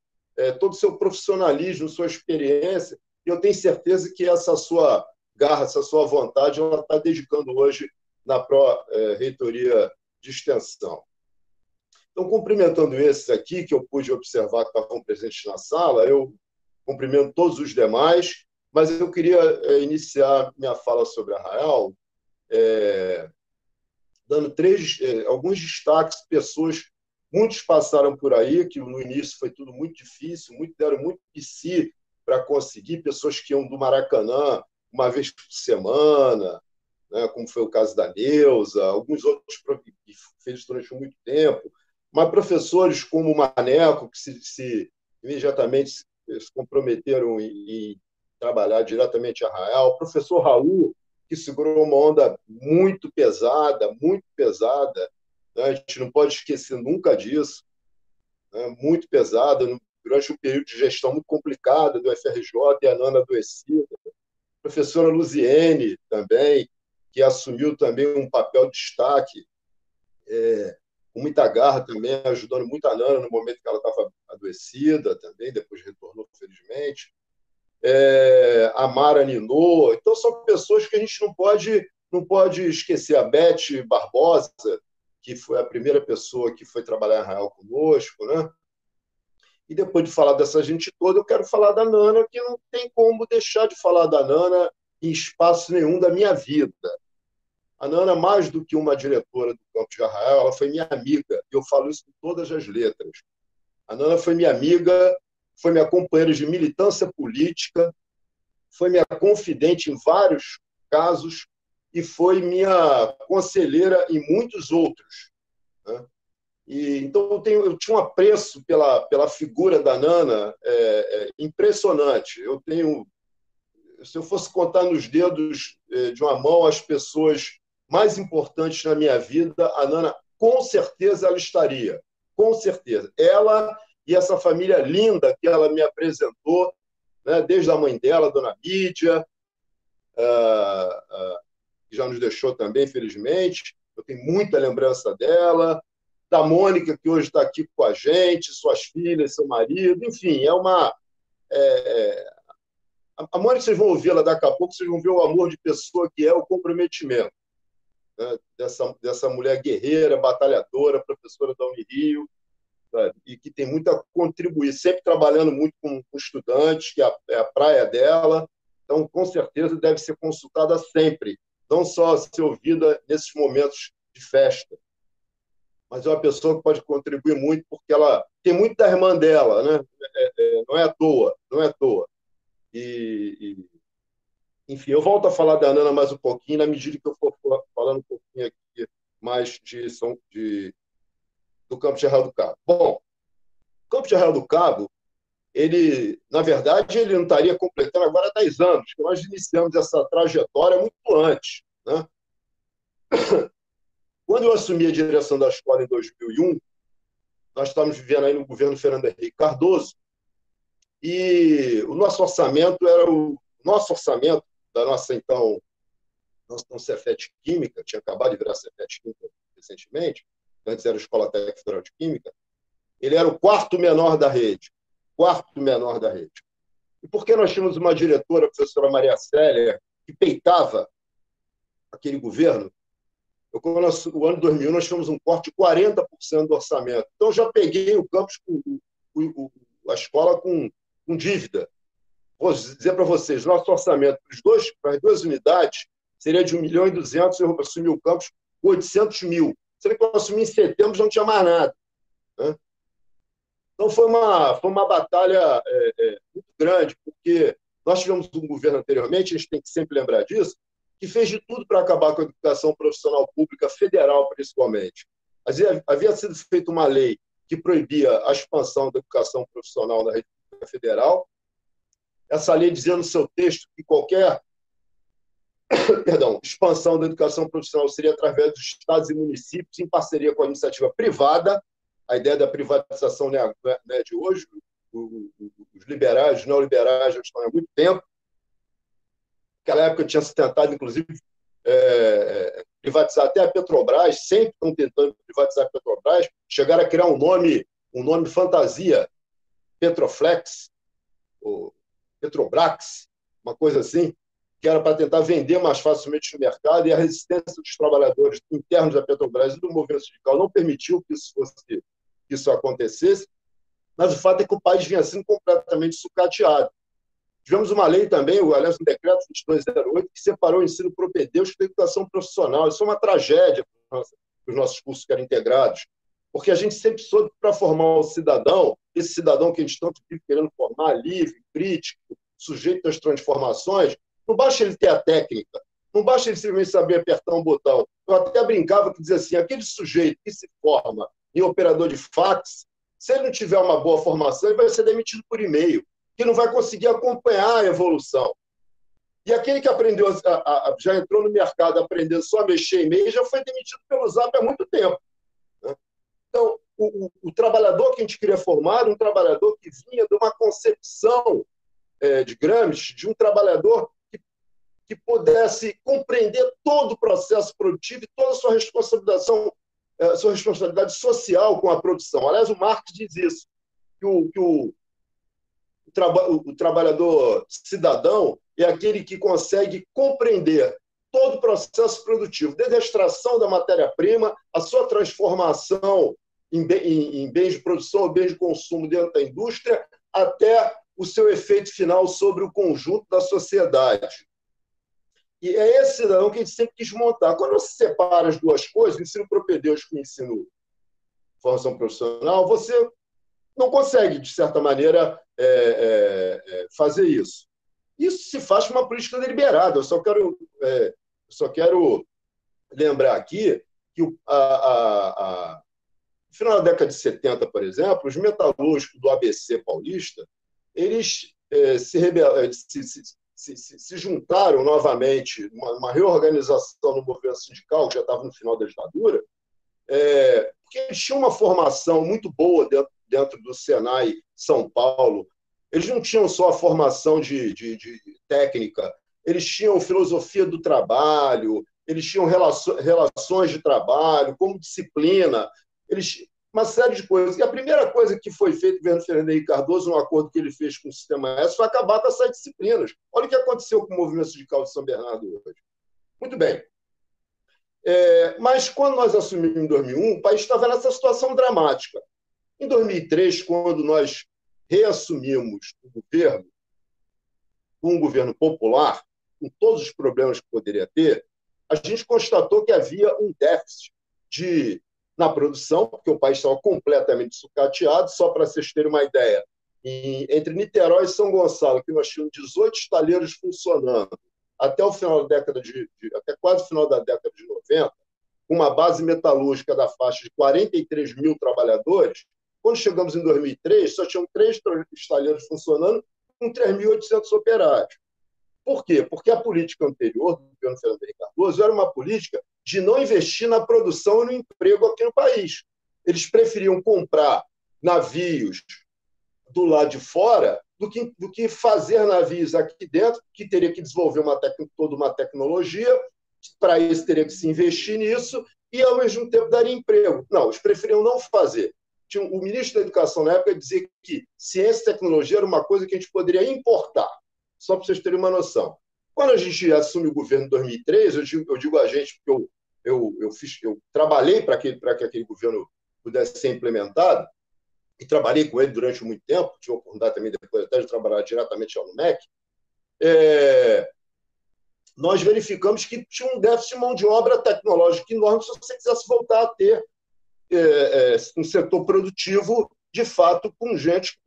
todo o seu profissionalismo, sua experiência, e eu tenho certeza que essa sua garra, essa sua vontade, ela está dedicando hoje na pró-reitoria de extensão. Então, cumprimentando esses aqui, que eu pude observar que estavam presentes na sala, eu cumprimento todos os demais, mas eu queria iniciar minha fala sobre Arraial dando alguns destaques. Pessoas, muitos passaram por aí, que no início foi tudo muito difícil, deram muito de si para conseguir, pessoas que iam do Maracanã uma vez por semana, né, como foi o caso da Neuza, alguns outros que fez durante muito tempo, mas professores como o Maneco, que imediatamente se comprometeram em trabalhar diretamente a Arraial, o professor Raul, que segurou uma onda muito pesada, né? A gente não pode esquecer nunca disso, né? Muito pesada. durante um período de gestão muito complicado do FRJ, e a Nana adoecida. A professora Luziene também, que assumiu também um papel de destaque, com muita garra também, ajudando muito a Nana no momento que ela estava adoecida também, depois retornou, felizmente. A Mara Ninô. Então, são pessoas que a gente não pode esquecer. A Beth Barbosa, que foi a primeira pessoa que foi trabalhar em Arraial conosco, né? E depois de falar dessa gente toda, eu quero falar da Nana, que não tem como deixar de falar da Nana em espaço nenhum da minha vida. A Nana, mais do que uma diretora do Campos de Arraial, ela foi minha amiga, e eu falo isso com todas as letras. A Nana foi minha amiga, foi minha companheira de militância política, foi minha confidente em vários casos e foi minha conselheira em muitos outros, né? Então, eu tinha um apreço pela figura da Nana impressionante. Se eu fosse contar nos dedos de uma mão as pessoas mais importantes na minha vida, a Nana, com certeza, ela estaria. Com certeza. Ela e essa família linda que ela me apresentou, né, desde a mãe dela, Dona Mídia, que já nos deixou também, felizmente. Eu tenho muita lembrança dela. Da Mônica, que hoje está aqui com a gente, suas filhas, seu marido. Enfim, a Mônica, vocês vão ouvi-la daqui a pouco, vocês vão ver o amor de pessoa que é, o comprometimento, né, dessa mulher guerreira, batalhadora, professora da Unirio, sabe? E que tem muito a contribuir, sempre trabalhando muito com estudantes, que é a praia dela. Então, com certeza, deve ser consultada sempre, não só ser ouvida nesses momentos de festa, mas é uma pessoa que pode contribuir muito, porque ela tem muito da irmã dela, né? Não é à toa, não é à toa. Enfim, eu volto a falar da Nana mais um pouquinho, na medida que eu for falando um pouquinho aqui mais do Campos de Arraial do Cabo. Bom, o Campos de Arraial do Cabo, na verdade, ele não estaria completando agora 10 anos, que nós iniciamos essa trajetória muito antes, né? Quando eu assumi a direção da escola em 2001, nós estávamos vivendo aí no governo Fernando Henrique Cardoso, e o nosso orçamento da nossa, então, Cefet Química, tinha acabado de virar Cefet Química recentemente, antes era a Escola Técnica Federal de Química, ele era o quarto menor da rede. E porque nós tínhamos uma diretora, a professora Maria Célia, que peitava aquele governo, o ano 2001 nós tivemos um corte de 40% do orçamento. Então, eu já peguei o campus, a escola com dívida. Vou dizer para vocês, nosso orçamento para as duas unidades seria de 1.200.000, eu assumi o campus com 800.000. Será que eu assumi em setembro, já não tinha mais nada, né? Então, foi uma batalha muito grande, porque nós tivemos um governo anteriormente, a gente tem que sempre lembrar disso, que fez de tudo para acabar com a educação profissional pública, federal principalmente. Havia sido feita uma lei que proibia a expansão da educação profissional na rede federal. Essa lei dizia no seu texto que qualquer expansão da educação profissional seria através dos estados e municípios, em parceria com a iniciativa privada. A ideia da privatização não é de hoje. Os liberais, os neoliberais já estão há muito tempo. Naquela época tinha se tentado, inclusive, privatizar até a Petrobras, sempre estão tentando privatizar a Petrobras, chegaram a criar um nome fantasia, Petroflex, ou Petrobrax, uma coisa assim, que era para tentar vender mais facilmente no mercado, e a resistência dos trabalhadores internos da Petrobras e do movimento sindical não permitiu que isso acontecesse, mas o fato é que o país vinha sendo completamente sucateado. Tivemos uma lei também, aliás, um decreto 2208, que separou o ensino propedêutico da educação profissional. Isso é uma tragédia para os nossos cursos que eram integrados, porque a gente sempre soube que para formar o cidadão, esse cidadão que a gente tanto vive querendo formar, livre, crítico, sujeito às transformações, não basta ele ter a técnica, não basta ele simplesmente saber apertar um botão. Eu até brincava que dizia assim, aquele sujeito que se forma em operador de fax, se ele não tiver uma boa formação, ele vai ser demitido por e-mail, que não vai conseguir acompanhar a evolução. E aquele que aprendeu, já entrou no mercado aprendendo só a mexer em e-mail, já foi demitido pelo Zap há muito tempo, né? Então, o trabalhador que a gente queria formar era um trabalhador que vinha de uma concepção de Gramsci, de um trabalhador que pudesse compreender todo o processo produtivo e toda a sua responsabilidade social com a produção. Aliás, o Marx diz isso, que o trabalhador cidadão é aquele que consegue compreender todo o processo produtivo, desde a extração da matéria-prima, a sua transformação em bens de produção ou bens de consumo dentro da indústria, até o seu efeito final sobre o conjunto da sociedade. E é esse cidadão que a gente sempre quis montar. Quando você separa as duas coisas, o ensino propedêutico e o ensino de formação profissional, você não consegue, de certa maneira, fazer isso. Isso se faz com uma política deliberada. Eu só quero lembrar aqui que, no final da década de 70, por exemplo, os metalúrgicos do ABC paulista, eles se juntaram novamente, uma reorganização no movimento sindical, que já estava no final da ditadura, porque eles tinham uma formação muito boa dentro do Senai São Paulo. Eles não tinham só a formação de técnica, eles tinham filosofia do trabalho, eles tinham relações de trabalho, como disciplina, uma série de coisas. E a primeira coisa que foi feita no governo Fernando Henrique Cardoso, um acordo que ele fez com o Sistema S, foi acabar com essas disciplinas. Olha o que aconteceu com o movimento sindical de São Bernardo hoje. Muito bem. Mas quando nós assumimos em 2001, o país estava nessa situação dramática. Em 2003, quando nós reassumimos o governo, um governo popular, com todos os problemas que poderia ter, a gente constatou que havia um déficit na produção, porque o país estava completamente sucateado. Só para vocês terem uma ideia, entre Niterói e São Gonçalo, que nós tínhamos 18 estaleiros funcionando, até quase o final da década de 90, uma base metalúrgica da faixa de 43 mil trabalhadores. Quando chegamos em 2003, só tinham 3 estaleiros funcionando, com 3.800 operários. Por quê? Porque a política anterior do governo Fernando Henrique Cardoso era uma política de não investir na produção e no emprego aqui no país. Eles preferiam comprar navios do lado de fora do que fazer navios aqui dentro, que teria que desenvolver toda uma tecnologia, para isso teria que se investir nisso e, ao mesmo tempo, daria emprego. Não, eles preferiam não fazer. O ministro da Educação, na época, dizia que ciência e tecnologia era uma coisa que a gente poderia importar, só para vocês terem uma noção. Quando a gente assume o governo em 2003, eu digo a gente porque eu trabalhei para que aquele governo pudesse ser implementado, e trabalhei com ele durante muito tempo, tive a oportunidade também depois até de trabalhar diretamente no MEC, nós verificamos que tinha um déficit de mão de obra tecnológica enorme se você quisesse voltar a ter um setor produtivo, de fato, com gente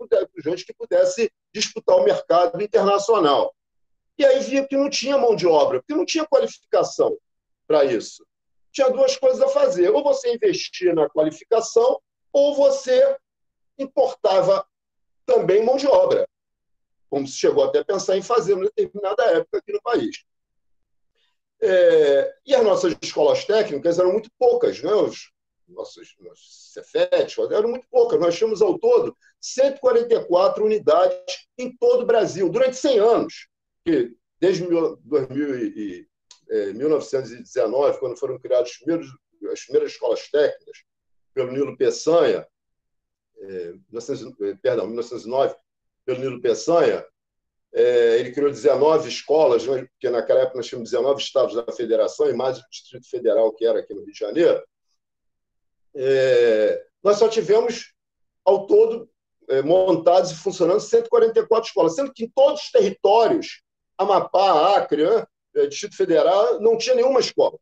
que pudesse disputar o mercado internacional. E aí via que não tinha mão de obra, porque não tinha qualificação para isso. Tinha 2 coisas a fazer: ou você investia na qualificação, ou você importava também mão de obra, como se chegou até a pensar em fazer em determinada época aqui no país. E as nossas escolas técnicas eram muito poucas, né? Os nossos Cefetes eram muito poucas. Nós tínhamos, ao todo, 144 unidades em todo o Brasil, durante 100 anos. Desde 1919, quando foram criadas as primeiras escolas técnicas, pelo Nilo Peçanha, 1909, pelo Nilo Peçanha, ele criou 19 escolas, porque naquela época nós tínhamos 19 estados da federação e mais o Distrito Federal, que era aqui no Rio de Janeiro. Nós só tivemos, ao todo, montados e funcionando 144 escolas, sendo que em todos os territórios, Amapá, Acre, Distrito Federal, não tinha nenhuma escola.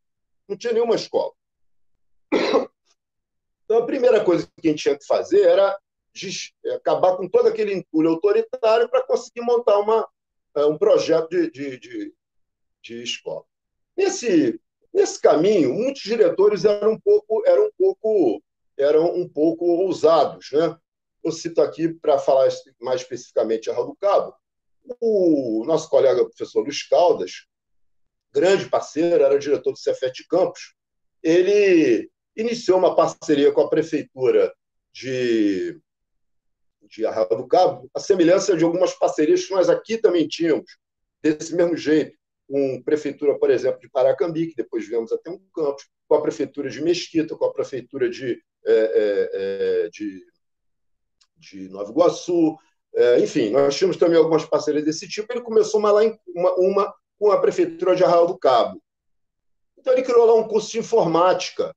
Não tinha nenhuma escola. Então, a primeira coisa que a gente tinha que fazer era acabar com todo aquele entulho autoritário para conseguir montar um projeto de escola. Nesse caminho, muitos diretores eram um pouco ousados, né? Eu cito aqui, para falar mais especificamente a Raul do Cabo, o nosso colega professor Luiz Caldas, grande parceiro, era diretor do Cefet Campos, ele iniciou uma parceria com a prefeitura de Arraial do Cabo, a semelhança de algumas parcerias que nós aqui também tínhamos, desse mesmo jeito, com a prefeitura, por exemplo, de Paracambi, que depois viemos até um campus, com a prefeitura de Mesquita, com a prefeitura de Nova Iguaçu, enfim, nós tínhamos também algumas parcerias desse tipo. Ele começou uma com a prefeitura de Arraial do Cabo. Então, ele criou lá um curso de informática,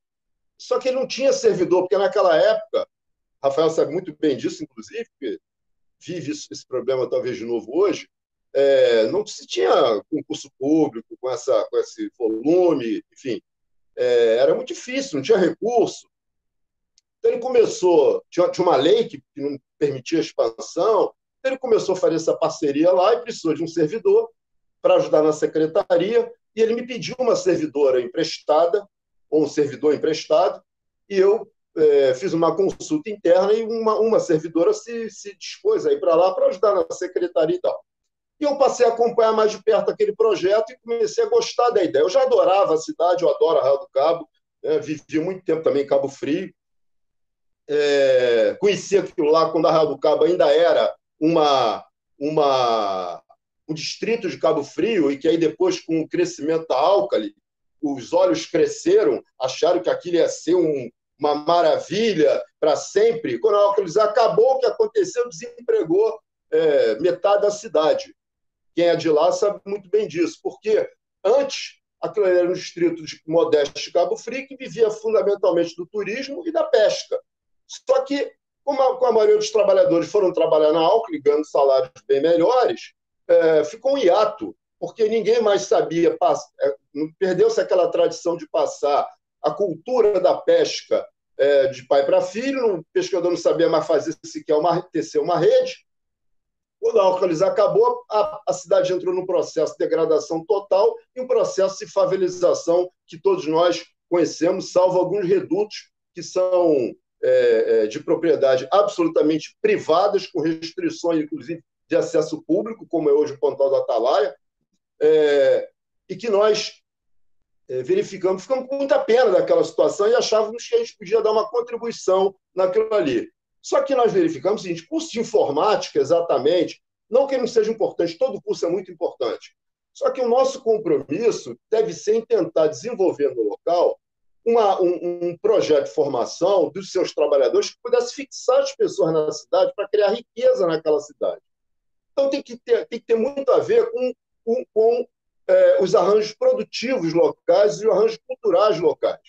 só que ele não tinha servidor, porque naquela época, Rafael sabe muito bem disso, inclusive, porque vive esse problema talvez de novo hoje, não se tinha concurso público com esse volume, enfim, era muito difícil, não tinha recurso. Então ele começou, tinha uma lei que não permitia a expansão, então ele começou a fazer essa parceria lá e precisou de um servidor para ajudar na secretaria, e ele me pediu uma servidora emprestada, ou um servidor emprestado, e eu fiz uma consulta interna e uma servidora se dispôs a ir para lá para ajudar na secretaria e tal. E eu passei a acompanhar mais de perto aquele projeto e comecei a gostar da ideia. Eu já adorava a cidade, eu adoro Arraial do Cabo, vivi muito tempo também em Cabo Frio, conheci aquilo lá quando Arraial do Cabo ainda era um distrito de Cabo Frio, e que aí depois, com o crescimento da Alcali, os olhos cresceram, acharam que aquilo ia ser uma maravilha para sempre. Quando a Alcali acabou, o que aconteceu? Desempregou metade da cidade. Quem é de lá sabe muito bem disso, porque antes aquilo era um distrito modesto de Cabo Frio que vivia fundamentalmente do turismo e da pesca. Só que, como a maioria dos trabalhadores foram trabalhar na Alcali, ganhando salários bem melhores, ficou um hiato, porque ninguém mais sabia, perdeu-se aquela tradição de passar a cultura da pesca de pai para filho, o pescador não sabia mais fazer sequer tecer uma rede. Quando a Alcali acabou, a cidade entrou num processo de degradação total e um processo de favelização que todos nós conhecemos, salvo alguns redutos que são de propriedade absolutamente privadas, com restrições, inclusive, de acesso público, como é hoje o Pontal do Atalaia, e que nós ficamos com muita pena daquela situação e achávamos que a gente podia dar uma contribuição naquilo ali. Só que nós verificamos o seguinte: curso de informática, exatamente, não que ele não seja importante, todo curso é muito importante, só que o nosso compromisso deve ser em tentar desenvolver no local um projeto de formação dos seus trabalhadores que pudesse fixar as pessoas na cidade para criar riqueza naquela cidade. Então, tem que ter muito a ver com os arranjos produtivos locais e os arranjos culturais locais.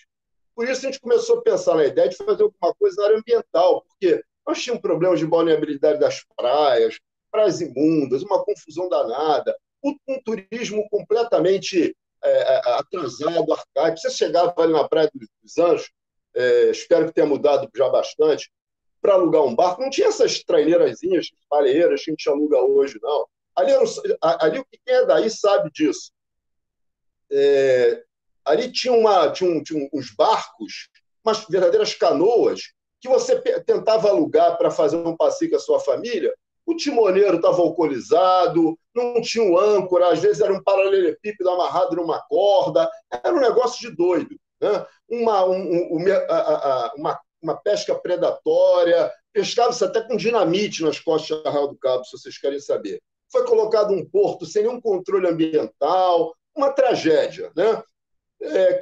Por isso, a gente começou a pensar na ideia de fazer alguma coisa na área ambiental, porque nós tínhamos problemas de balneabilidade das praias imundas, uma confusão danada, um turismo completamente atrasado, arcaico. Você chegava ali na Praia dos Anjos, espero que tenha mudado já bastante, para alugar um barco, não tinha essas traileirazinhas, paleiras que a gente aluga hoje, não. Ali quem é daí sabe disso. Ali tinha uns barcos, umas verdadeiras canoas, que você tentava alugar para fazer um passeio com a sua família. O timoneiro estava alcoolizado, não tinha um âncora, às vezes era um paralelepípedo amarrado numa corda, era um negócio de doido, né? Uma pesca predatória, pescava-se até com dinamite nas costas de Arraial do Cabo, se vocês querem saber. Foi colocado um porto sem nenhum controle ambiental, uma tragédia, né?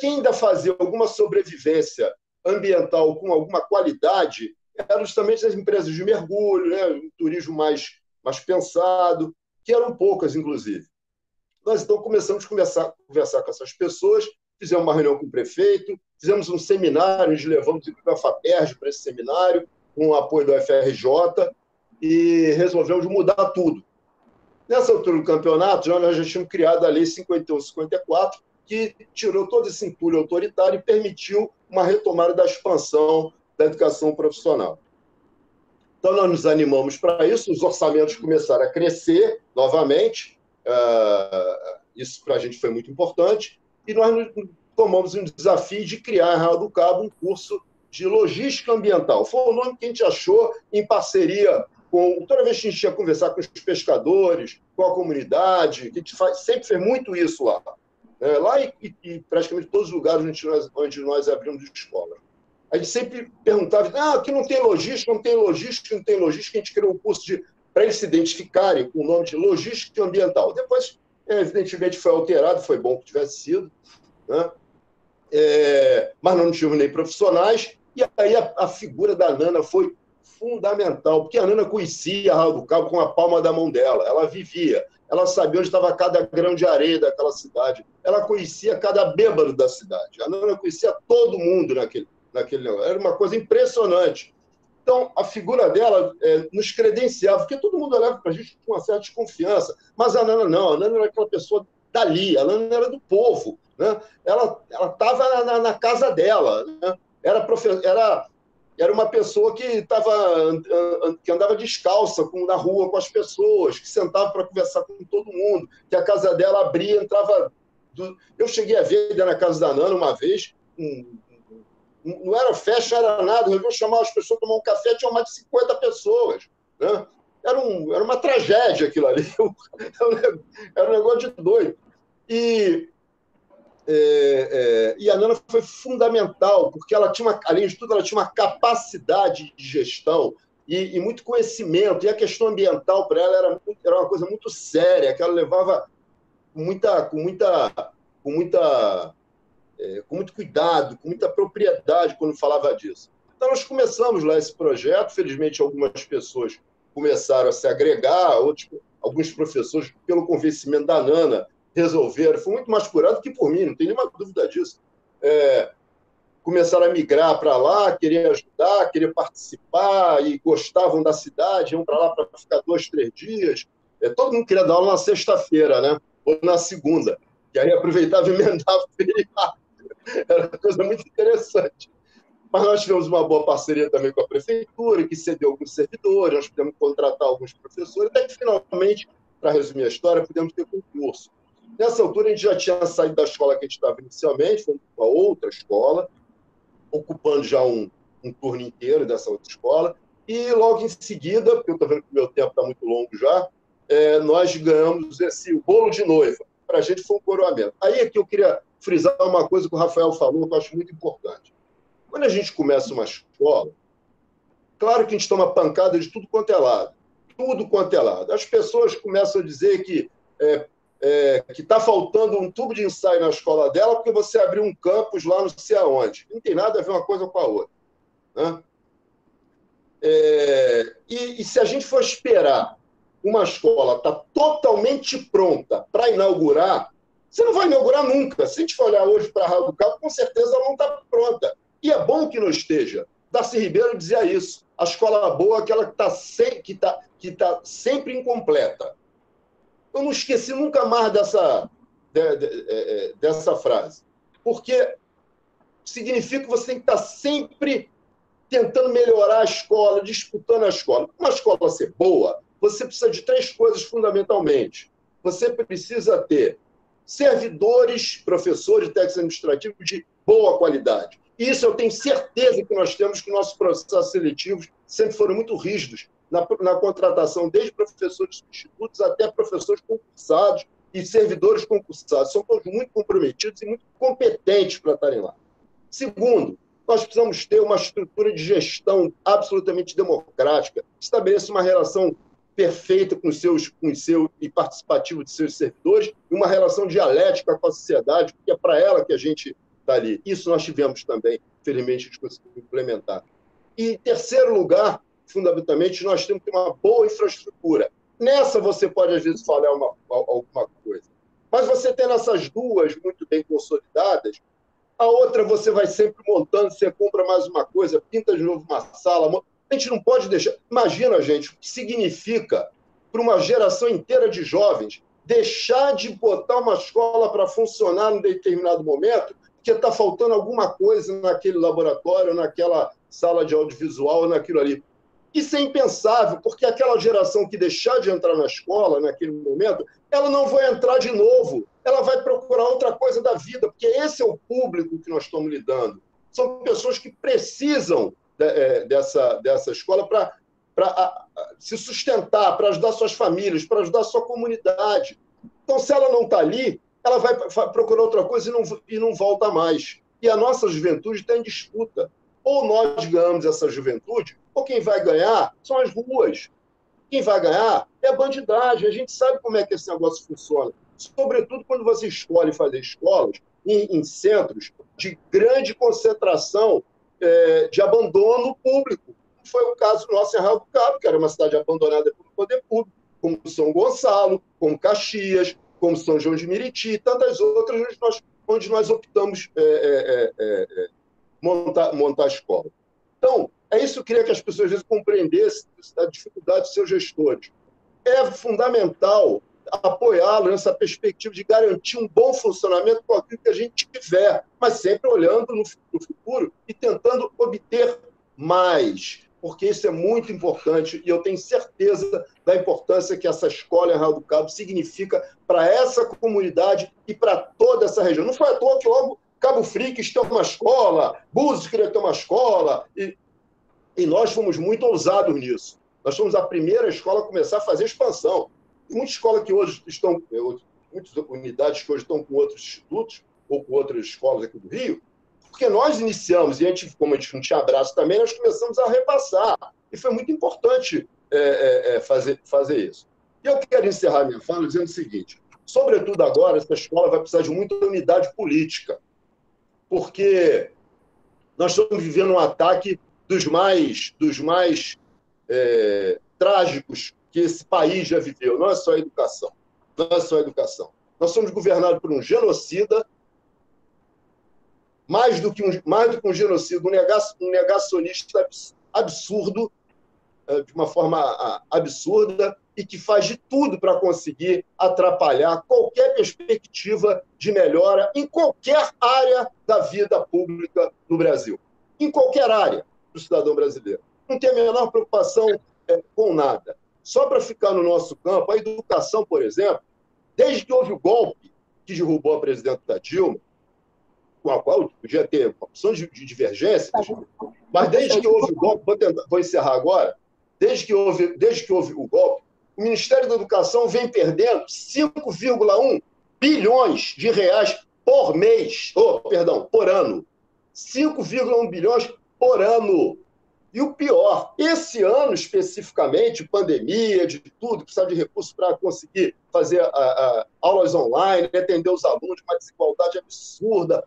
Quem ainda fazia alguma sobrevivência ambiental com alguma qualidade eram justamente as empresas de mergulho, né? Um turismo mais pensado, que eram poucas, inclusive. Nós, então, começamos a conversar com essas pessoas, fizemos uma reunião com o prefeito, fizemos um seminário, a gente levamos a FAPERJ para esse seminário, com o apoio do FRJ, e resolvemos mudar tudo. Nessa altura do campeonato, nós já tínhamos criado a Lei 51/54, que tirou todo esse entulho autoritário e permitiu uma retomada da expansão da educação profissional. Então, nós nos animamos para isso, os orçamentos começaram a crescer novamente, isso para a gente foi muito importante, e nós tomamos um desafio de criar em Arraial do Cabo um curso de logística ambiental. Foi o nome que a gente achou em parceria com... Toda vez que a gente ia conversar com os pescadores, com a comunidade, que a gente sempre fez muito isso lá. Lá e praticamente todos os lugares onde nós abrimos escola. A gente sempre perguntava, aqui não tem logística, não tem logística, não tem logística. A gente criou um curso para eles se identificarem com o nome de logística ambiental. Depois, evidentemente, foi alterado, foi bom que tivesse sido, né? Mas não tínhamos nem profissionais, e aí a figura da Nana foi fundamental, porque a Nana conhecia a Arraial do Cabo com a palma da mão dela, ela vivia, ela sabia onde estava cada grão de areia daquela cidade, ela conhecia cada bêbado da cidade, a Nana conhecia todo mundo naquele negócio, era uma coisa impressionante. Então, a figura dela nos credenciava, porque todo mundo olhava para a gente com uma certa desconfiança, mas a Nana não, a Nana era aquela pessoa dali, a Nana era do povo, né? Ela estava na casa dela, né? Era uma pessoa que andava descalça na rua com as pessoas, que sentava para conversar com todo mundo, que a casa dela abria, entrava... Eu cheguei a ver na casa da Nana uma vez, não era festa, não era nada, eu vou chamar as pessoas para tomar um café, tinha mais de 50 pessoas, né? Era uma tragédia aquilo ali, era um negócio de doido. E a Nana foi fundamental, porque ela tinha, além de tudo, ela tinha uma capacidade de gestão e muito conhecimento, e a questão ambiental para ela era uma coisa muito séria, que ela levava com muito cuidado, com muita propriedade quando falava disso. Então, nós começamos lá esse projeto, felizmente algumas pessoas começaram a se agregar, alguns professores, pelo convencimento da Nana, resolveram, foi muito mais curado que por mim, não tem nenhuma dúvida disso. Começaram a migrar para lá, queriam ajudar, queriam participar, e gostavam da cidade, iam para lá para ficar 2, 3 dias. Todo mundo queria dar aula na sexta-feira, né? Ou na segunda, que aí aproveitava e emendava o feriado. Era uma coisa muito interessante. Mas nós tivemos uma boa parceria também com a prefeitura, que cedeu alguns servidores, nós pudemos contratar alguns professores, até que, finalmente, para resumir a história, pudemos ter concurso. Nessa altura, a gente já tinha saído da escola que a gente estava inicialmente, fomos para outra escola, ocupando já um turno inteiro dessa outra escola, e logo em seguida, porque eu estou vendo que o meu tempo está muito longo já, nós ganhamos o bolo de noiva. Para a gente foi um coroamento. Aí aqui eu queria frisar uma coisa que o Rafael falou, que eu acho muito importante. Quando a gente começa uma escola, claro que a gente toma pancada de tudo quanto é lado. Tudo quanto é lado. As pessoas começam a dizer que está faltando um tubo de ensaio na escola dela porque você abriu um campus lá não sei aonde. Não tem nada a ver uma coisa com a outra, né? E se a gente for esperar uma escola estar totalmente pronta para inaugurar, você não vai inaugurar nunca. Se a gente for olhar hoje para a Arraial do Cabo, com certeza ela não está pronta. E é bom que não esteja. Darcy Ribeiro dizia isso. A escola boa é aquela que está sempre incompleta. Eu não esqueci nunca mais dessa frase. Porque significa que você tem que estar sempre tentando melhorar a escola, disputando a escola. Para uma escola ser boa, você precisa de 3 coisas fundamentalmente. Você precisa ter servidores, professores, técnicos administrativos de boa qualidade. Isso eu tenho certeza que nós temos, que nossos processos seletivos sempre foram muito rígidos na contratação, desde professores substitutos até professores concursados e servidores concursados. São todos muito comprometidos e muito competentes para estarem lá. Segundo, nós precisamos ter uma estrutura de gestão absolutamente democrática, estabeleça uma relação perfeita com o seu e participativa de seus servidores, e uma relação dialética com a sociedade, porque é para ela que a gente está ali. Isso nós tivemos também, felizmente, a gente conseguiu implementar. E, em terceiro lugar, fundamentalmente, nós temos que ter uma boa infraestrutura. Nessa você pode, às vezes, falhar alguma coisa. Mas você tendo essas duas muito bem consolidadas, a outra você vai sempre montando, você compra mais uma coisa, pinta de novo uma sala. A gente não pode deixar... Imagina, gente, o que significa para uma geração inteira de jovens deixar de botar uma escola para funcionar num determinado momento, porque está faltando alguma coisa naquele laboratório, naquela sala de audiovisual, naquilo ali. Isso é impensável, porque aquela geração que deixar de entrar na escola naquele momento, ela não vai entrar de novo, ela vai procurar outra coisa da vida, porque esse é o público que nós estamos lidando. São pessoas que precisam dessa escola para se sustentar, para ajudar suas famílias, para ajudar a sua comunidade. Então, se ela não está ali, ela vai procurar outra coisa e não volta mais. E a nossa juventude está em disputa. Ou nós ganhamos essa juventude, ou quem vai ganhar são as ruas. Quem vai ganhar é a bandidagem. A gente sabe como é que esse negócio funciona. Sobretudo quando você escolhe fazer escolas em centros de grande concentração de abandono público. Foi o caso nosso em Arraial do Cabo, que era uma cidade abandonada pelo poder público, como São Gonçalo, como Caxias, como São João de Meriti e tantas outras onde nós optamos montar a escola. Então, é isso que eu queria que as pessoas às vezes compreendessem, a dificuldade dos seus gestores. É fundamental apoiá-lo nessa perspectiva de garantir um bom funcionamento com aquilo que a gente tiver, mas sempre olhando no futuro e tentando obter mais, porque isso é muito importante e eu tenho certeza da importância que essa escola em Arraial do Cabo significa para essa comunidade e para toda essa região. Não foi à toa que logo Cabo Frio quis ter uma escola, Búzios queria ter uma escola, e nós fomos muito ousados nisso. Nós fomos a primeira escola a começar a fazer expansão. Tem muitas escolas que hoje estão, muitas unidades que hoje estão com outros institutos ou com outras escolas aqui do Rio, porque nós iniciamos, e como a gente não tinha abraço também, nós começamos a repassar. E foi muito importante fazer isso. E eu quero encerrar minha fala dizendo o seguinte, sobretudo agora, essa escola vai precisar de muita unidade política, porque nós estamos vivendo um ataque dos mais trágicos que esse país já viveu. Não é só a educação. Não é só a educação. Nós somos governados por um genocida, mais do que um genocida, um negacionista absurdo, de uma forma absurda, e que faz de tudo para conseguir atrapalhar qualquer perspectiva de melhora em qualquer área da vida pública no Brasil. Em qualquer área do cidadão brasileiro. Não tem a menor preocupação com nada. Só para ficar no nosso campo, a educação, por exemplo, desde que houve o golpe que derrubou a presidenta Dilma, com a qual podia ter uma opção de divergência, mas desde que houve o golpe, vou encerrar agora, desde que houve o golpe, o Ministério da Educação vem perdendo 5,1 bilhões de reais por mês, por ano. 5,1 bilhões por ano. E o pior, esse ano especificamente, pandemia, de tudo, precisava de recursos para conseguir fazer aulas online, atender os alunos, uma desigualdade absurda.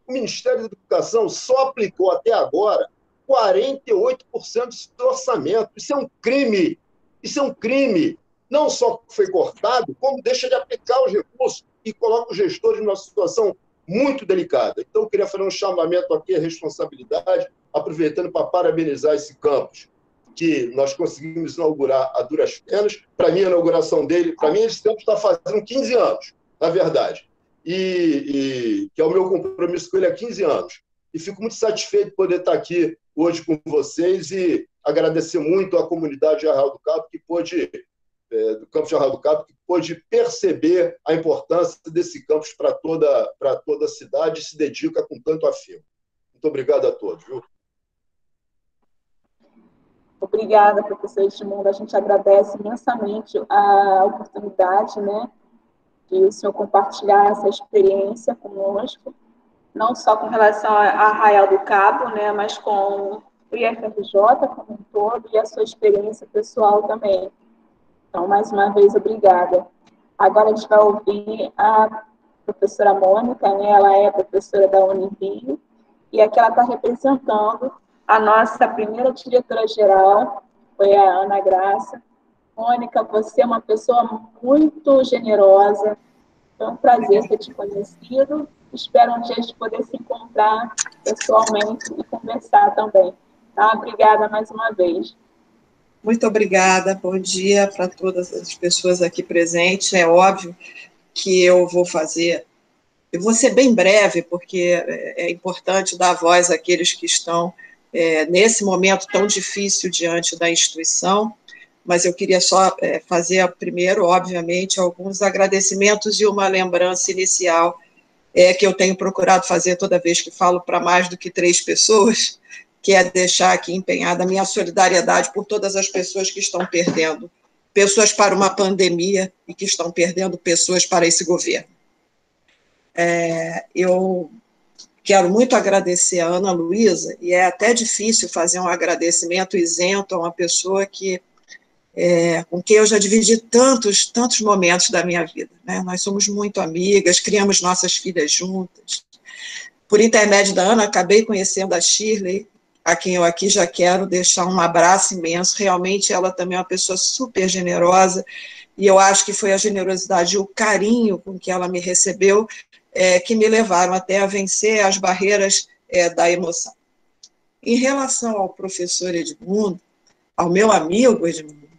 O Ministério da Educação só aplicou até agora 48% do orçamento. Isso é um crime. Isso é um crime. Não só foi cortado, como deixa de aplicar os recursos e coloca os gestores numa situação muito delicada. Então, eu queria fazer um chamamento aqui à responsabilidade, aproveitando para parabenizar esse campus, que nós conseguimos inaugurar a duras penas. Para mim, a inauguração dele, esse campus está fazendo 15 anos, na verdade, e que é o meu compromisso com ele há 15 anos. E fico muito satisfeito de poder estar aqui hoje com vocês e agradecer muito à comunidade de Arraial do Cabo, do campus de Arraial do Cabo, que pôde perceber a importância desse campus para toda a cidade e se dedica com tanto afinco. Muito obrigado a todos. Viu? Obrigada, professor Edmundo. A gente agradece imensamente a oportunidade, né, de o senhor compartilhar essa experiência conosco, não só com relação a Arraial do Cabo, né, mas com o IFRJ como um todo e a sua experiência pessoal também. Então, mais uma vez, obrigada. Agora a gente vai ouvir a professora Mônica, né? Ela é professora da Unirio, e aqui ela está representando a nossa primeira diretora-geral, foi a Ana Graça. Mônica, você é uma pessoa muito generosa, foi um prazer ter te conhecido, espero um dia de poder se encontrar pessoalmente e conversar também. Tá? Obrigada mais uma vez. Muito obrigada, bom dia para todas as pessoas aqui presentes. É óbvio que eu vou ser bem breve, porque é importante dar voz àqueles que estão nesse momento tão difícil diante da instituição, mas eu queria só fazer primeiro, obviamente, alguns agradecimentos e uma lembrança inicial que eu tenho procurado fazer toda vez que falo para mais do que 3 pessoas, que é deixar aqui empenhada a minha solidariedade por todas as pessoas que estão perdendo pessoas para uma pandemia e que estão perdendo pessoas para esse governo. Eu quero muito agradecer a Ana Luísa, e é até difícil fazer um agradecimento isento a uma pessoa com quem eu já dividi tantos momentos da minha vida, né? Nós somos muito amigas, criamos nossas filhas juntas. Por intermédio da Ana, acabei conhecendo a Shirley, a quem eu aqui já quero deixar um abraço imenso. Realmente, ela também é uma pessoa super generosa, e eu acho que foi a generosidade e o carinho com que ela me recebeu que me levaram até a vencer as barreiras da emoção. Em relação ao professor Edmundo, ao meu amigo Edmundo,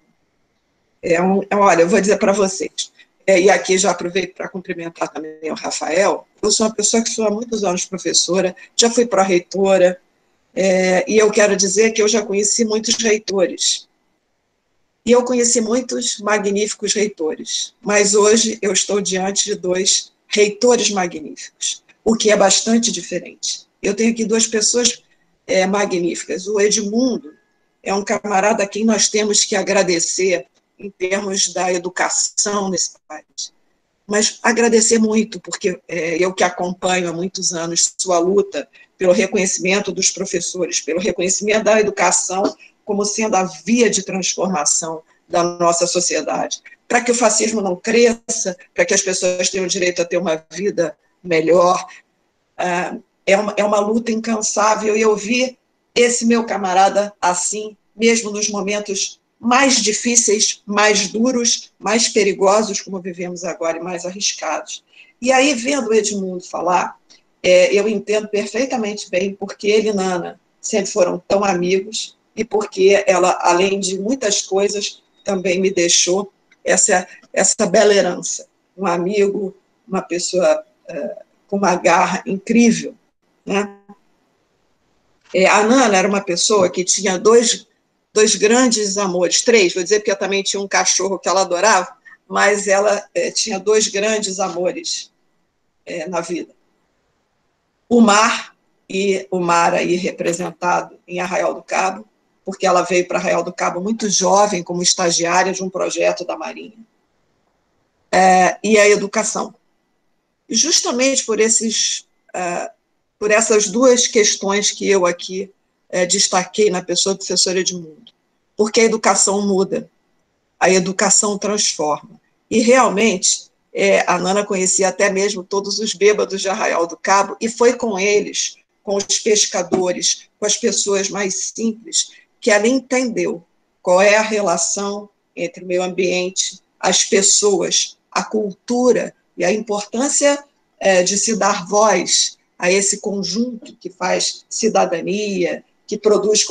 olha, eu vou dizer para vocês, e aqui já aproveito para cumprimentar também o Rafael. Eu sou uma pessoa que sou há muitos anos professora, já fui pró-reitora, e eu quero dizer que eu já conheci muitos reitores. E eu conheci muitos magníficos reitores, mas hoje eu estou diante de 2 reitores magníficos, o que é bastante diferente. Eu tenho aqui 2 pessoas magníficas. O Edmundo é um camarada a quem nós temos que agradecer em termos da educação nesse país. Mas agradecer muito, porque eu que acompanho há muitos anos sua luta pelo reconhecimento dos professores, pelo reconhecimento da educação como sendo a via de transformação da nossa sociedade, para que o fascismo não cresça, para que as pessoas tenham o direito a ter uma vida melhor. É uma luta incansável, e eu vi esse meu camarada assim, mesmo nos momentos mais difíceis, mais duros, mais perigosos, como vivemos agora, e mais arriscados. E aí, vendo o Edmundo falar, eu entendo perfeitamente bem porque ele e Nana sempre foram tão amigos, e porque ela, além de muitas coisas, também me deixou essa bela herança. Um amigo, uma pessoa com uma garra incrível, né? A Nana era uma pessoa que tinha dois grandes amores, 3, vou dizer, porque eu também tinha um cachorro que ela adorava, mas ela tinha 2 grandes amores na vida. O mar, e o mar aí representado em Arraial do Cabo, porque ela veio para Arraial do Cabo muito jovem, como estagiária de um projeto da Marinha, e a educação. E justamente por essas 2 questões que eu aqui destaquei na pessoa do professor Edmundo, porque a educação muda, a educação transforma. E realmente, a Nana conhecia até mesmo todos os bêbados de Arraial do Cabo, e foi com eles, com os pescadores, com as pessoas mais simples, que ela entendeu qual é a relação entre o meio ambiente, as pessoas, a cultura e a importância de se dar voz a esse conjunto que faz cidadania, que produz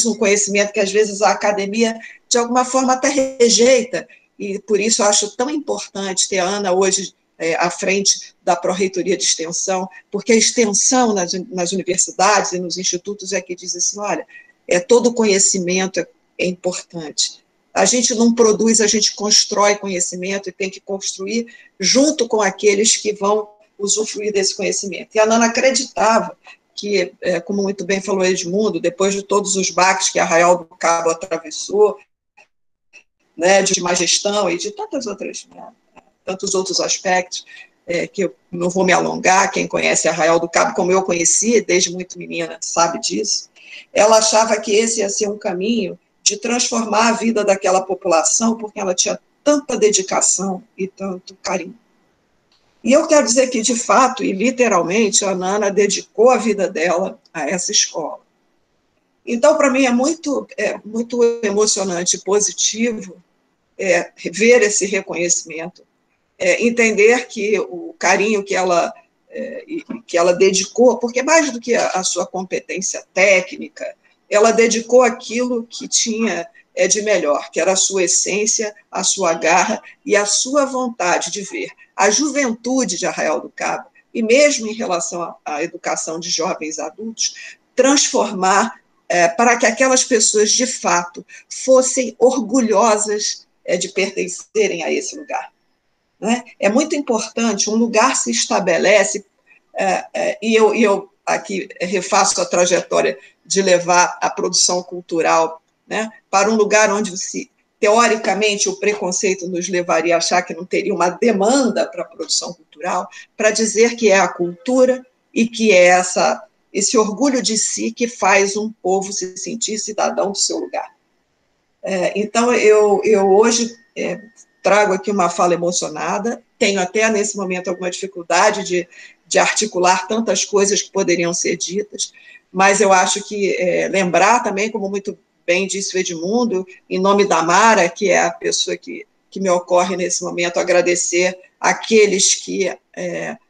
um conhecimento que às vezes a academia de alguma forma até rejeita, e por isso eu acho tão importante ter a Ana hoje à frente da Pró-Reitoria de Extensão, porque a extensão nas universidades e nos institutos é que diz assim, olha, todo conhecimento é importante. A gente não produz, a gente constrói conhecimento e tem que construir junto com aqueles que vão usufruir desse conhecimento. E a Nana acreditava que, como muito bem falou Edmundo, depois de todos os baques que Arraial do Cabo atravessou, né, de má gestão e de tantos outros aspectos, que eu não vou me alongar, quem conhece Arraial do Cabo, como eu conheci, desde muito menina, sabe disso, ela achava que esse ia ser um caminho de transformar a vida daquela população, porque ela tinha tanta dedicação e tanto carinho. E eu quero dizer que, de fato, e literalmente, a Nana dedicou a vida dela a essa escola. Então, para mim, é muito emocionante e positivo ver esse reconhecimento, entender que o carinho que ela dedicou, porque mais do que a sua competência técnica, ela dedicou aquilo que tinha de melhor, que era a sua essência, a sua garra e a sua vontade de ver a juventude de Arraial do Cabo, e mesmo em relação à educação de jovens adultos, transformar para que aquelas pessoas, de fato, fossem orgulhosas de pertencerem a esse lugar. Né? É muito importante, um lugar se estabelece, e eu aqui refaço a trajetória de levar a produção cultural, né, para um lugar onde, teoricamente, o preconceito nos levaria a achar que não teria uma demanda para a produção cultural, para dizer que é a cultura e que é esse orgulho de si que faz um povo se sentir cidadão do seu lugar. Então, eu hoje trago aqui uma fala emocionada, tenho até nesse momento alguma dificuldade de articular tantas coisas que poderiam ser ditas, mas eu acho que lembrar também, como muito bem disse o Edmundo, em nome da Mara, que é a pessoa que me ocorre nesse momento, agradecer aqueles que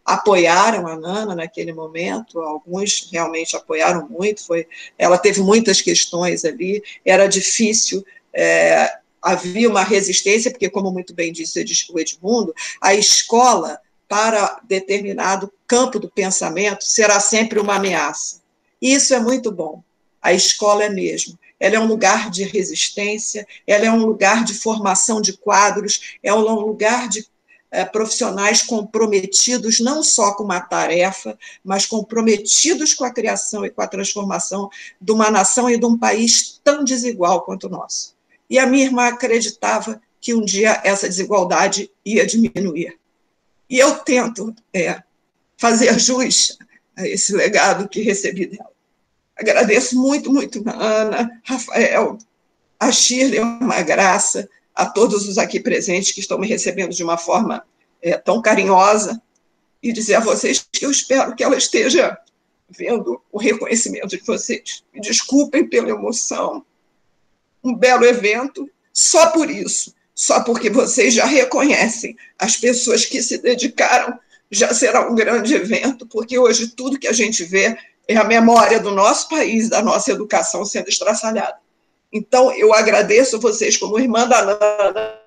apoiaram a Nana naquele momento, alguns realmente apoiaram muito, ela teve muitas questões ali, era difícil, havia uma resistência, porque, como muito bem disse o Edmundo, a escola, para determinado campo do pensamento, será sempre uma ameaça. E isso é muito bom. A escola é mesmo. Ela é um lugar de resistência, ela é um lugar de formação de quadros, é um lugar de profissionais comprometidos não só com uma tarefa, mas comprometidos com a criação e com a transformação de uma nação e de um país tão desigual quanto o nosso. E a minha irmã acreditava que um dia essa desigualdade ia diminuir. E eu tento fazer jus a esse legado que recebi dela. Agradeço muito, muito a Ana, Rafael, a Shirley, é uma graça, a todos os aqui presentes que estão me recebendo de uma forma tão carinhosa, e dizer a vocês que eu espero que ela esteja vendo o reconhecimento de vocês. Me desculpem pela emoção. Um belo evento, só por isso, só porque vocês já reconhecem as pessoas que se dedicaram, já será um grande evento, porque hoje tudo que a gente vê é a memória do nosso país, da nossa educação sendo estraçalhada. Então, eu agradeço a vocês como irmã da Nana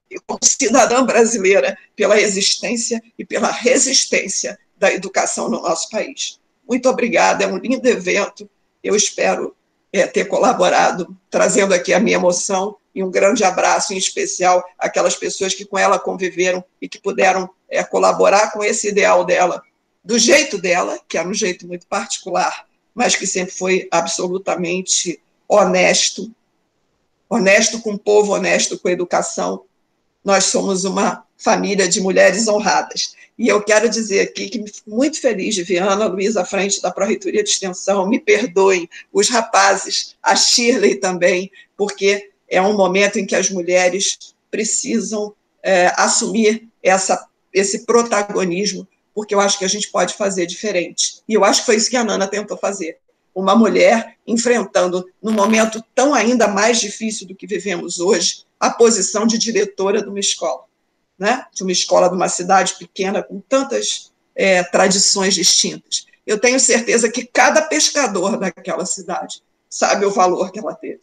e como cidadã brasileira pela existência e pela resistência da educação no nosso país. Muito obrigada, é um lindo evento, eu espero ter colaborado, trazendo aqui a minha emoção, e um grande abraço, em especial, àquelas pessoas que com ela conviveram e que puderam colaborar com esse ideal dela, do jeito dela, que era um jeito muito particular, mas que sempre foi absolutamente honesto com o povo, honesto com a educação. Nós somos uma família de mulheres honradas. E eu quero dizer aqui que fico muito feliz de ver a Ana Luísa à frente da Pró-Reitoria de Extensão, me perdoem, os rapazes, a Shirley também, porque é um momento em que as mulheres precisam assumir esse protagonismo, porque eu acho que a gente pode fazer diferente. E eu acho que foi isso que a Nana tentou fazer. Uma mulher enfrentando, num momento tão ainda mais difícil do que vivemos hoje, a posição de diretora de uma escola, né? De uma escola de uma cidade pequena, com tantas tradições distintas. Eu tenho certeza que cada pescador daquela cidade sabe o valor que ela teve.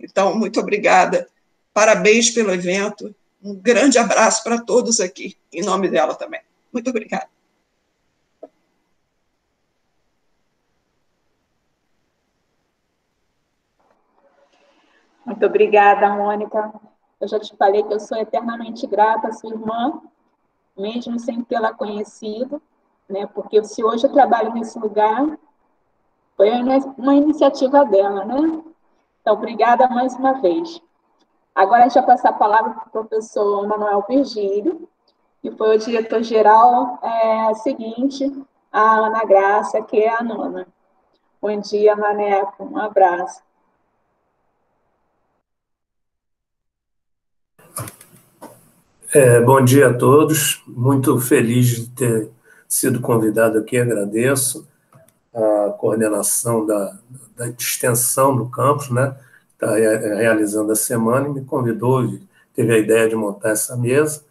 Então, muito obrigada, parabéns pelo evento, um grande abraço para todos aqui, em nome dela também. Muito obrigada. Muito obrigada, Mônica. Eu já te falei que eu sou eternamente grata à sua irmã, mesmo sem tê-la conhecido, né? Porque se hoje eu trabalho nesse lugar, foi uma iniciativa dela, né? Então, obrigada mais uma vez. Agora, a gente vai passar a palavra para o professor Manuel Virgílio, que foi o diretor-geral seguinte, a Ana Graça, que é a nona. Bom dia, Maneco. Um abraço. Bom dia a todos. Muito feliz de ter sido convidado aqui, agradeço a coordenação da extensão do campus, né? Está realizando a semana e me convidou, teve a ideia de montar essa mesa.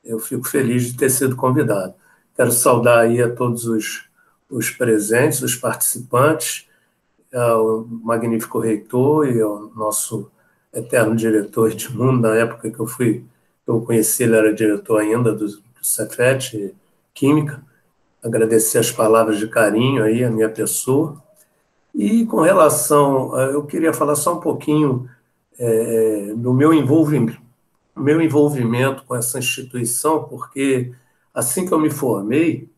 Eu fico feliz de ter sido convidado. Quero saudar aí a todos os presentes, os participantes, ao magnífico reitor e ao nosso eterno diretor Edmundo, na época que eu conheci, ele era diretor ainda do Cefet, Química. Agradecer as palavras de carinho aí à minha pessoa. E com relação, eu queria falar só um pouquinho do meu envolvimento com essa instituição, porque assim que eu me formei,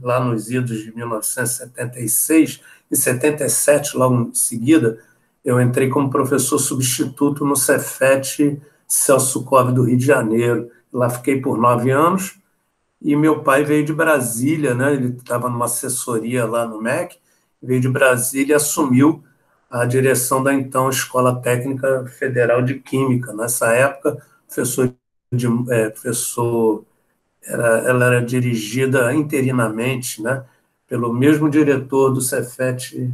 lá nos idos de 1976, em 77, logo em seguida, eu entrei como professor substituto no Cefet Celso Cove do Rio de Janeiro. Lá fiquei por 9 anos e meu pai veio de Brasília, né? Ele estava numa assessoria lá no MEC, veio de Brasília e assumiu a direção da então Escola Técnica Federal de Química. Nessa época, professor ela era dirigida interinamente, né, pelo mesmo diretor do Cefet,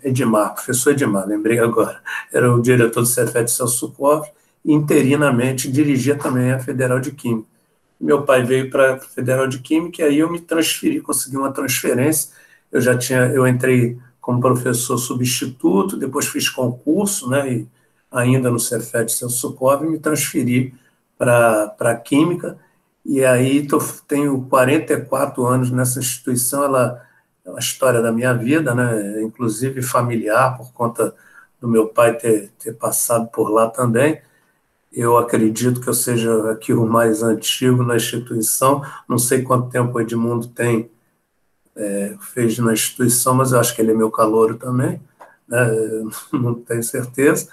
Edmar, professor Edmar, lembrei agora, era o diretor do Cefet, Celso Sukov, e interinamente dirigia também a Federal de Química. Meu pai veio para a Federal de Química e aí eu me transferi, consegui uma transferência. Eu entrei como professor substituto, depois fiz concurso, né, e ainda no Cefet Celso Sukov, e me transferi para Química, e aí tenho 44 anos nessa instituição. Ela é uma história da minha vida, né, inclusive familiar, por conta do meu pai ter passado por lá também. Eu acredito que eu seja aqui o mais antigo na instituição. Não sei quanto tempo o Edmundo fez na instituição, mas eu acho que ele é meu calouro também, né? Não tenho certeza.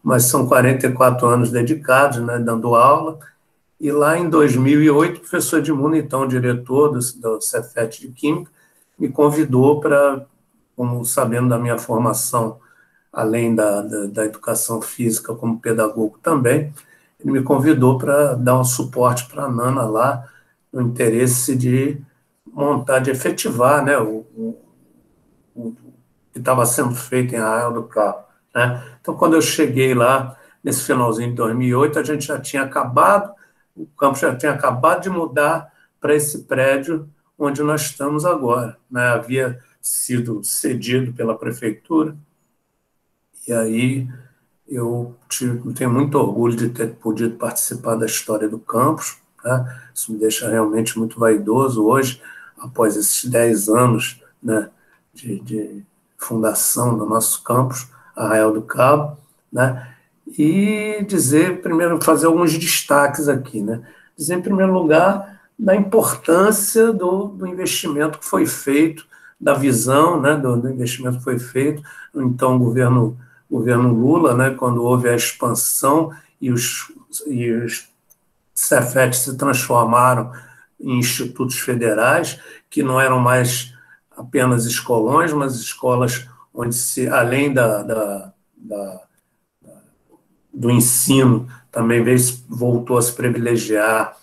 Mas são 44 anos dedicados, né, dando aula. E lá em 2008, o professor Edmundo, então diretor do Cefet de Química, me convidou para, como sabendo da minha formação, além da educação física como pedagogo também, ele me convidou para dar um suporte para a Nana lá, no interesse de montar, de efetivar, né, o que estava sendo feito em Arraial do Cabo, né? Então, quando eu cheguei lá, nesse finalzinho de 2008, a gente já tinha acabado, o campus já tinha acabado de mudar para esse prédio onde nós estamos agora, né? Havia sido cedido pela prefeitura, e aí eu tenho muito orgulho de ter podido participar da história do campus, né? Isso me deixa realmente muito vaidoso hoje, após esses 10 anos, né, de fundação do nosso campus, Arraial do Cabo, né? E dizer, primeiro, fazer alguns destaques aqui, né? Dizer, em primeiro lugar, da importância do investimento que foi feito, da visão, né, do investimento que foi feito no então governo Lula, né, quando houve a expansão e os Cefet se transformaram em institutos federais, que não eram mais apenas escolões, mas escolas onde, além do ensino, também voltou a se privilegiar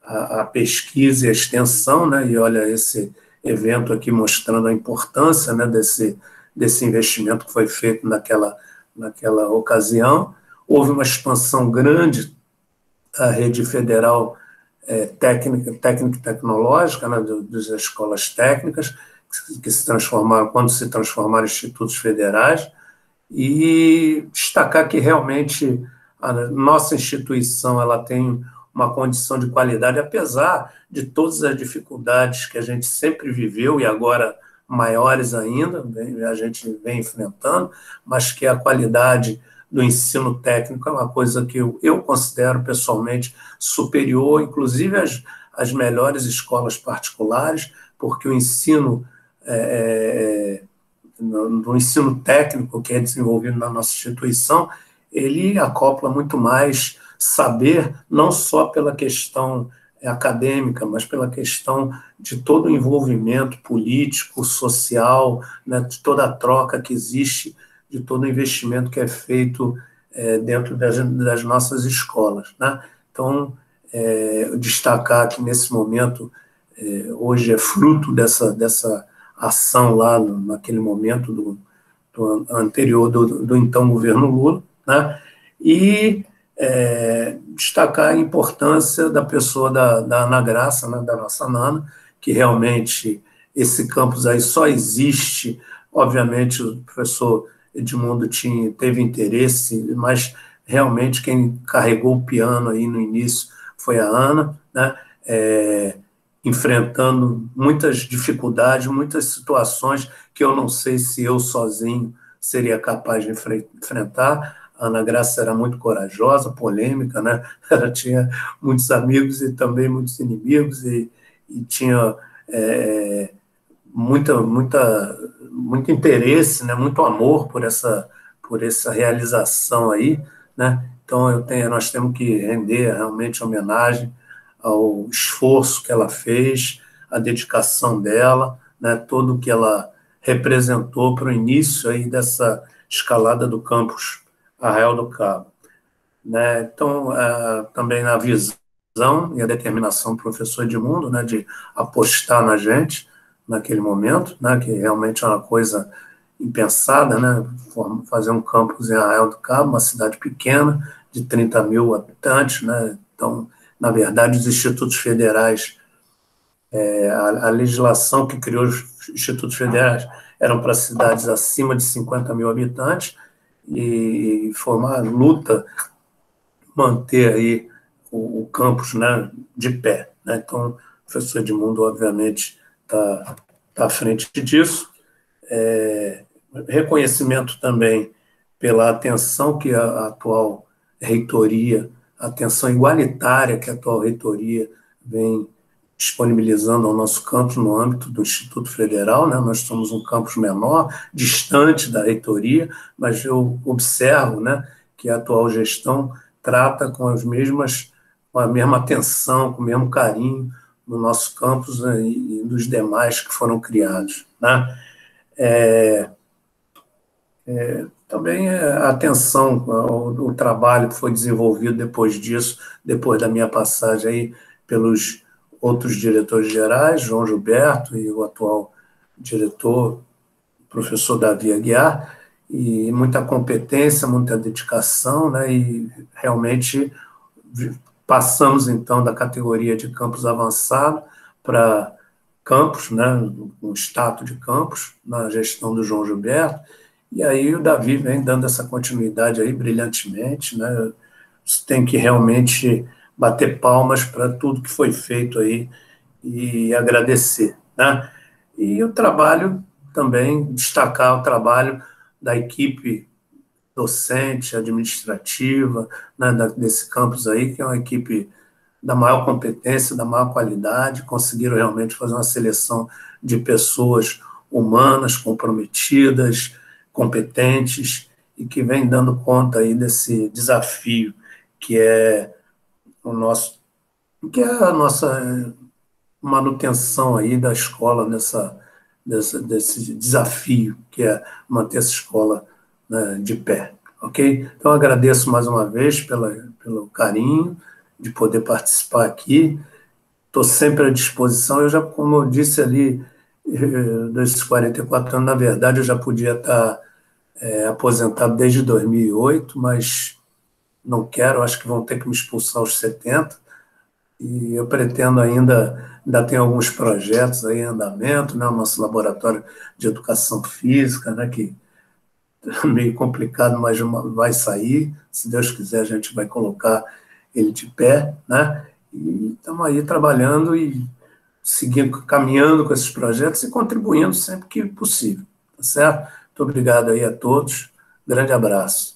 a pesquisa e a extensão, né? E olha esse evento aqui mostrando a importância, né, desse investimento que foi feito naquela ocasião. Houve uma expansão grande da rede federal técnica e tecnológica, né, das escolas técnicas, que se transformaram, quando se transformaram em institutos federais, e destacar que realmente a nossa instituição ela tem uma condição de qualidade, apesar de todas as dificuldades que a gente sempre viveu e agora maiores ainda, a gente vem enfrentando, mas que a qualidade do ensino técnico é uma coisa que eu considero pessoalmente superior, inclusive às melhores escolas particulares, porque o ensino no ensino técnico que é desenvolvido na nossa instituição, ele acopla muito mais saber, não só pela questão acadêmica, mas pela questão de todo o envolvimento político, social, né, de toda a troca que existe, de todo o investimento que é feito dentro das nossas escolas, né? Então, destacar que nesse momento, hoje é fruto dessa ação lá naquele momento do anterior do então governo Lula, né? E destacar a importância da pessoa da Ana Graça, né, da nossa Nana, que realmente esse campus aí só existe, obviamente o professor Edmundo teve interesse, mas realmente quem carregou o piano aí no início foi a Ana, né? Enfrentando muitas dificuldades, muitas situações que eu não sei se eu sozinho seria capaz de enfrentar. A Ana Graça era muito corajosa, polêmica, né? Ela tinha muitos amigos e também muitos inimigos, e tinha muito interesse, né? Muito amor por essa realização aí, né? Então nós temos que render realmente homenagem ao esforço que ela fez, a dedicação dela, né, tudo que ela representou para o início aí dessa escalada do campus Arraial do Cabo. Né? Então, também na visão e a determinação do professor Edmundo, né, de apostar na gente naquele momento, né, que realmente é uma coisa impensada, né, fazer um campus em Arraial do Cabo, uma cidade pequena, de 30 mil habitantes, né, então, na verdade, os institutos federais, a legislação que criou os institutos federais eram para cidades acima de 50 mil habitantes, e foi uma luta manter aí o campus, né, de pé. Né? Então, o professor Edmundo, obviamente, está à frente disso. Reconhecimento também pela atenção que a atual reitoria, a atenção igualitária que a atual reitoria vem disponibilizando ao nosso campus no âmbito do Instituto Federal, né? Nós somos um campus menor, distante da reitoria, mas eu observo, né, que a atual gestão trata com a mesma atenção, com o mesmo carinho no nosso campus, né, e nos demais que foram criados. Né? Também a atenção ao trabalho que foi desenvolvido depois disso, depois da minha passagem aí pelos outros diretores gerais, João Gilberto e o atual diretor, professor Davi Aguiar, e muita competência, muita dedicação, né, e realmente passamos, então, da categoria de campus avançado para campus, né, um status de campus, na gestão do João Gilberto, e aí o Davi vem dando essa continuidade aí brilhantemente, né, você tem que realmente bater palmas para tudo que foi feito aí e agradecer, né, e o trabalho também, destacar o trabalho da equipe docente, administrativa, né, desse campus aí, que é uma equipe da maior competência, da maior qualidade, conseguiram realmente fazer uma seleção de pessoas humanas, comprometidas, competentes, e que vem dando conta aí desse desafio que é a nossa manutenção aí da escola desse desafio que é manter essa escola, né, de pé, ok? Então, agradeço mais uma vez pelo carinho de poder participar aqui, estou sempre à disposição, como eu disse ali, desses 44 anos, na verdade, eu já podia estar aposentado desde 2008, mas não quero, acho que vão ter que me expulsar aos 70, e eu pretendo ainda tem alguns projetos aí em andamento, né, o nosso laboratório de educação física, né, que é meio complicado, mas vai sair, se Deus quiser a gente vai colocar ele de pé, né, e estamos aí trabalhando e seguindo, caminhando com esses projetos e contribuindo sempre que possível, tá certo? Muito obrigado aí a todos, grande abraço.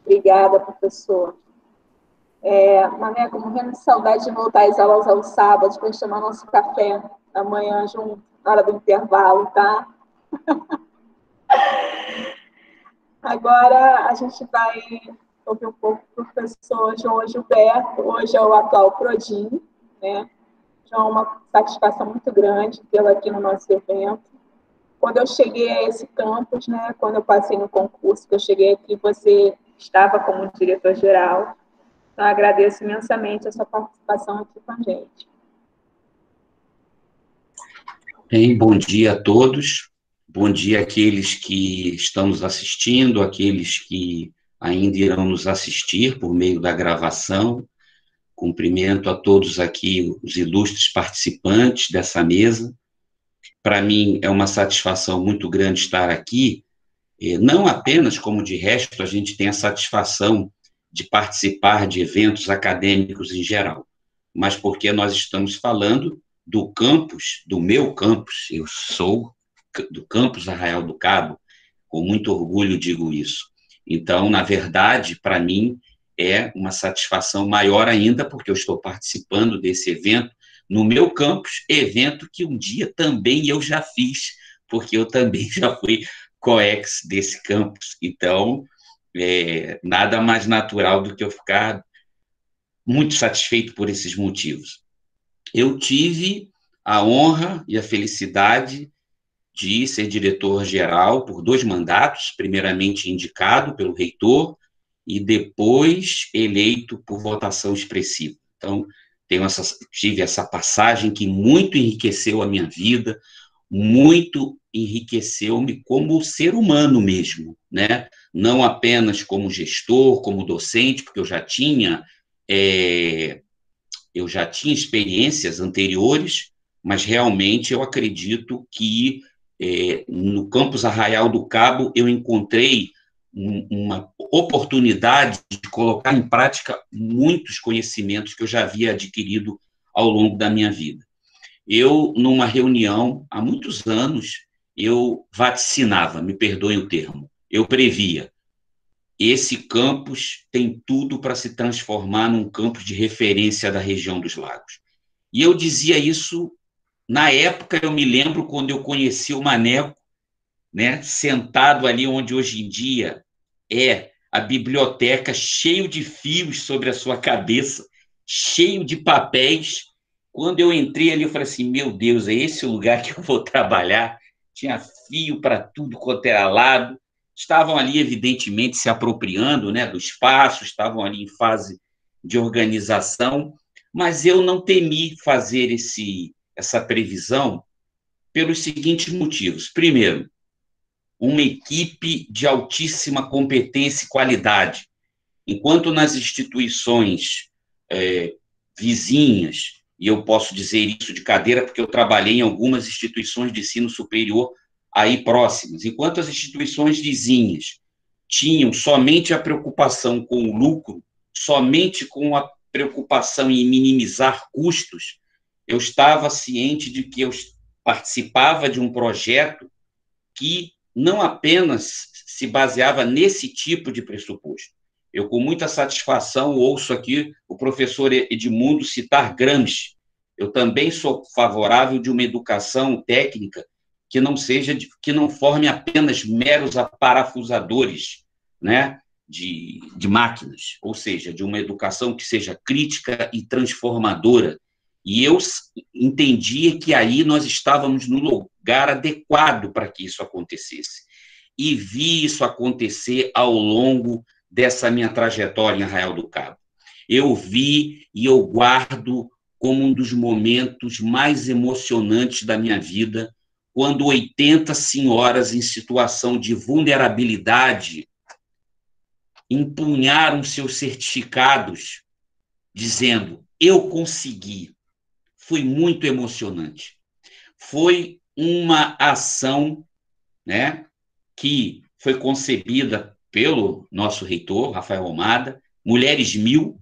Obrigada, professor. Maneco, morrendo de saudade de voltar às aulas aos sábados para tomar nosso café amanhã junto, na hora do intervalo, tá? Agora a gente vai ouvir um pouco do professor João Gilberto, hoje é o atual Prodin, né? João, é uma satisfação muito grande tê-lo aqui no nosso evento. Quando eu cheguei a esse campus, né, quando eu passei no concurso, que eu cheguei aqui, você estava como diretor-geral. Então, agradeço imensamente a sua participação aqui com a gente. Bem, bom dia a todos. Bom dia àqueles que estão nos assistindo, àqueles que ainda irão nos assistir por meio da gravação. Cumprimento a todos aqui, os ilustres participantes dessa mesa. Para mim, é uma satisfação muito grande estar aqui, não apenas como de resto a gente tem a satisfação de participar de eventos acadêmicos em geral, mas porque nós estamos falando do campus, do meu campus, eu sou do campus Arraial do Cabo, com muito orgulho digo isso. Então, na verdade, para mim, é uma satisfação maior ainda, porque eu estou participando desse evento no meu campus, evento que um dia também eu já fiz, porque eu também já fui coex desse campus. Então, nada mais natural do que eu ficar muito satisfeito por esses motivos. Eu tive a honra e a felicidade de ser diretor-geral por 2 mandatos, primeiramente indicado pelo reitor e depois eleito por votação expressiva. Então, tive essa passagem que muito enriqueceu a minha vida, muito enriqueceu-me como ser humano mesmo, né? Não apenas como gestor, como docente, porque eu já tinha experiências anteriores, mas realmente eu acredito que no campus Arraial do Cabo eu encontrei uma oportunidade de colocar em prática muitos conhecimentos que eu já havia adquirido ao longo da minha vida. Eu, numa reunião, há muitos anos, eu vaticinava, me perdoem o termo, eu previa, esse campus tem tudo para se transformar num campus de referência da região dos lagos. E eu dizia isso, na época, eu me lembro quando eu conheci o Maneco, né, sentado ali onde hoje em dia é a biblioteca, cheio de fios sobre a sua cabeça, cheio de papéis. Quando eu entrei ali, eu falei assim, meu Deus, é esse o lugar que eu vou trabalhar? Tinha fio para tudo quanto era lado. Estavam ali, evidentemente, se apropriando, né, do espaço, estavam ali em fase de organização, mas eu não temi fazer essa previsão pelos seguintes motivos. Primeiro, uma equipe de altíssima competência e qualidade. Enquanto nas instituições vizinhas, e eu posso dizer isso de cadeira porque eu trabalhei em algumas instituições de ensino superior aí próximas, enquanto as instituições vizinhas tinham somente a preocupação com o lucro, somente com a preocupação em minimizar custos, eu estava ciente de que eu participava de um projeto que não apenas se baseava nesse tipo de pressuposto. Eu, com muita satisfação, ouço aqui o professor Edmundo citar Gramsci. Eu também sou favorável de uma educação técnica que não forme apenas meros parafusadores, né, de máquinas, ou seja, de uma educação que seja crítica e transformadora. E eu entendia que aí nós estávamos no lugar adequado para que isso acontecesse. E vi isso acontecer ao longo dessa minha trajetória em Arraial do Cabo. Eu vi e eu guardo como um dos momentos mais emocionantes da minha vida, quando 80 senhoras em situação de vulnerabilidade empunharam seus certificados, dizendo, eu consegui. Foi muito emocionante. Foi uma ação, né, que foi concebida pelo nosso reitor, Rafael Almada, Mulheres 1000.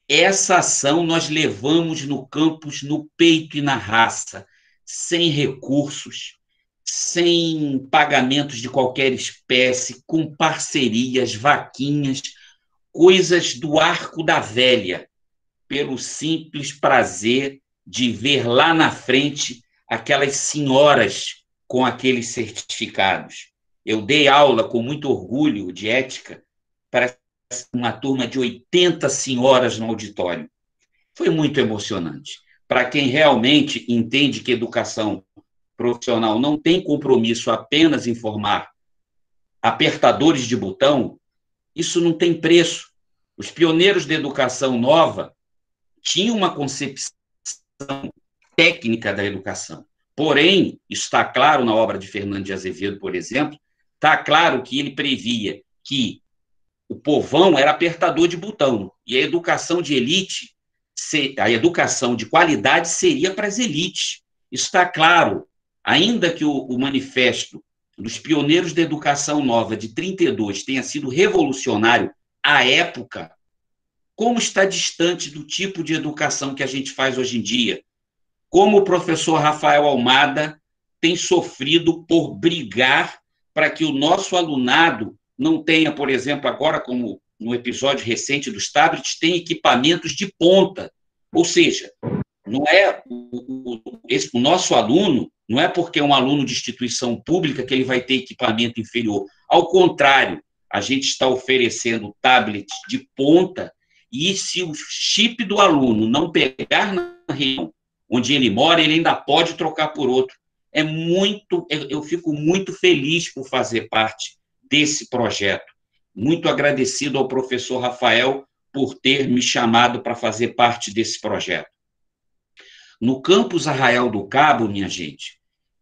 Essa ação nós levamos no campus no peito e na raça, sem recursos, sem pagamentos de qualquer espécie, com parcerias, vaquinhas, coisas do arco da velha, pelo simples prazer de ver lá na frente aquelas senhoras com aqueles certificados. Eu dei aula com muito orgulho de ética para uma turma de 80 senhoras no auditório. Foi muito emocionante. Para quem realmente entende que educação profissional não tem compromisso apenas em formar apertadores de botão, isso não tem preço. Os pioneiros da educação nova tinham uma concepção técnica da educação. Porém, isso está claro na obra de Fernando de Azevedo, por exemplo, está claro que ele previa que o povão era apertador de botão e a educação de elite, a educação de qualidade seria para as elites. Isso está claro, ainda que o manifesto dos pioneiros da educação nova de 32 tenha sido revolucionário à época, como está distante do tipo de educação que a gente faz hoje em dia. Como o professor Rafael Almada tem sofrido por brigar para que o nosso alunado não tenha, por exemplo, agora, como no episódio recente dos tablets, tem equipamentos de ponta. Ou seja, não é o nosso aluno, não é porque é um aluno de instituição pública que ele vai ter equipamento inferior. Ao contrário, a gente está oferecendo tablets de ponta, e se o chip do aluno não pegar na região onde ele mora, ele ainda pode trocar por outro. Eu fico muito feliz por fazer parte desse projeto. Muito agradecido ao professor Rafael por ter me chamado para fazer parte desse projeto. No campus Arraial do Cabo, minha gente,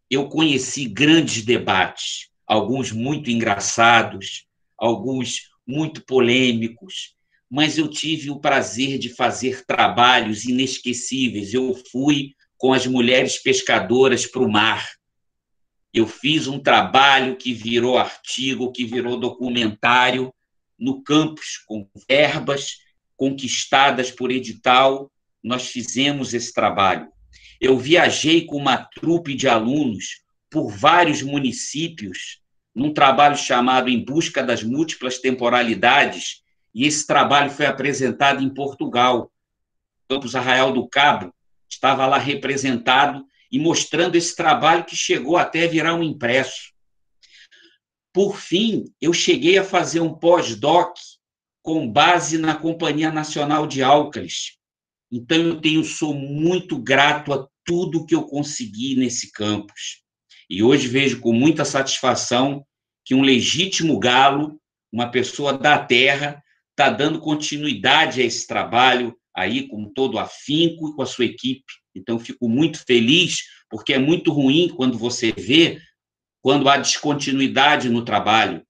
eu conheci grandes debates, alguns muito engraçados, alguns muito polêmicos, mas eu tive o prazer de fazer trabalhos inesquecíveis. Eu fui com as mulheres pescadoras para o mar. Eu fiz um trabalho que virou artigo, que virou documentário no campus, com verbas conquistadas por edital. Nós fizemos esse trabalho. Eu viajei com uma trupe de alunos por vários municípios, num trabalho chamado Em Busca das Múltiplas Temporalidades, e esse trabalho foi apresentado em Portugal. O campus Arraial do Cabo estava lá representado e mostrando esse trabalho que chegou até virar um impresso. Por fim, eu cheguei a fazer um pós-doc com base na Companhia Nacional de Álcalis. Então, sou muito grato a tudo que eu consegui nesse campus. E hoje vejo com muita satisfação que um legítimo galo, uma pessoa da terra, está dando continuidade a esse trabalho aí com todo afinco e com a sua equipe. Então, fico muito feliz, porque é muito ruim quando você vê quando há descontinuidade no trabalho.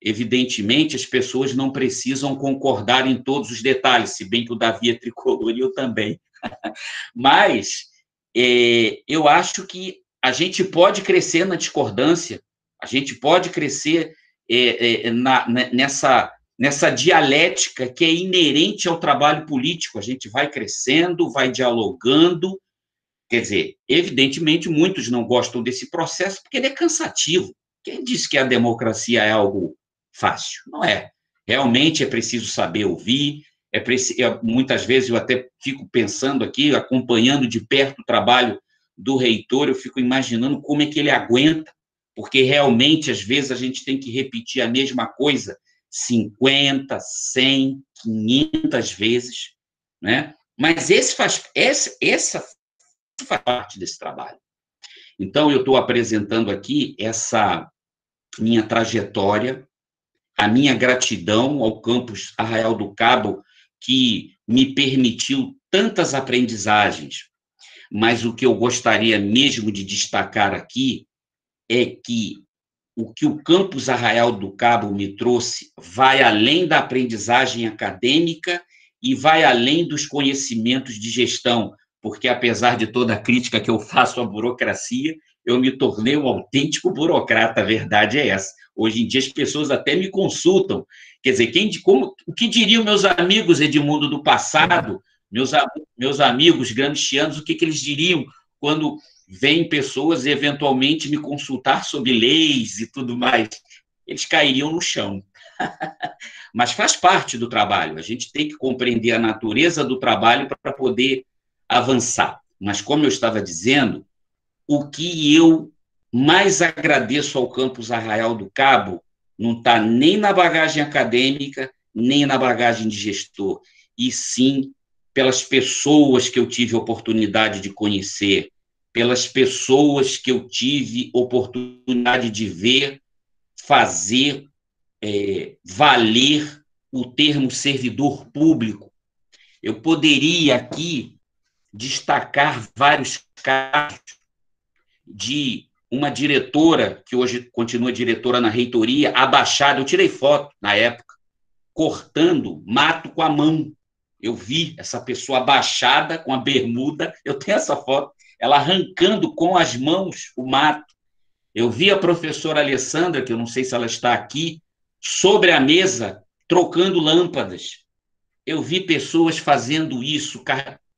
Evidentemente, as pessoas não precisam concordar em todos os detalhes, se bem que o Davi é tricolor e eu também. Mas eu acho que a gente pode crescer na discordância, a gente pode crescer nessa dialética que é inerente ao trabalho político. A gente vai crescendo, vai dialogando. Quer dizer, evidentemente, muitos não gostam desse processo porque ele é cansativo. Quem disse que a democracia é algo fácil? Não é. Realmente é preciso saber ouvir, muitas vezes eu até fico pensando aqui, acompanhando de perto o trabalho do reitor, eu fico imaginando como é que ele aguenta, porque realmente, às vezes, a gente tem que repetir a mesma coisa 50, 100, 500 vezes, né? Mas essa faz parte desse trabalho. Então, eu estou apresentando aqui essa minha trajetória, a minha gratidão ao campus Arraial do Cabo, que me permitiu tantas aprendizagens, mas o que eu gostaria mesmo de destacar aqui é que o campus Arraial do Cabo me trouxe vai além da aprendizagem acadêmica e vai além dos conhecimentos de gestão, porque, apesar de toda a crítica que eu faço à burocracia, eu me tornei um autêntico burocrata, a verdade é essa. Hoje em dia, as pessoas até me consultam. Quer dizer, o que diriam meus amigos, Edmundo, do passado, meus amigos gramscianos, o que eles diriam quando vêm pessoas eventualmente me consultar sobre leis e tudo mais? Eles cairiam no chão. Mas faz parte do trabalho. A gente tem que compreender a natureza do trabalho para poder avançar. Mas, como eu estava dizendo, o que eu mais agradeço ao campus Arraial do Cabo não está nem na bagagem acadêmica, nem na bagagem de gestor, e sim pelas pessoas que eu tive oportunidade de conhecer, pelas pessoas que eu tive oportunidade de ver, fazer valer o termo servidor público. Eu poderia aqui destacar vários casos de uma diretora, que hoje continua diretora na reitoria, abaixada, eu tirei foto na época, cortando mato com a mão. Eu vi essa pessoa abaixada, com a bermuda, eu tenho essa foto, ela arrancando com as mãos o mato. Eu vi a professora Alessandra, que eu não sei se ela está aqui, sobre a mesa, trocando lâmpadas. Eu vi pessoas fazendo isso,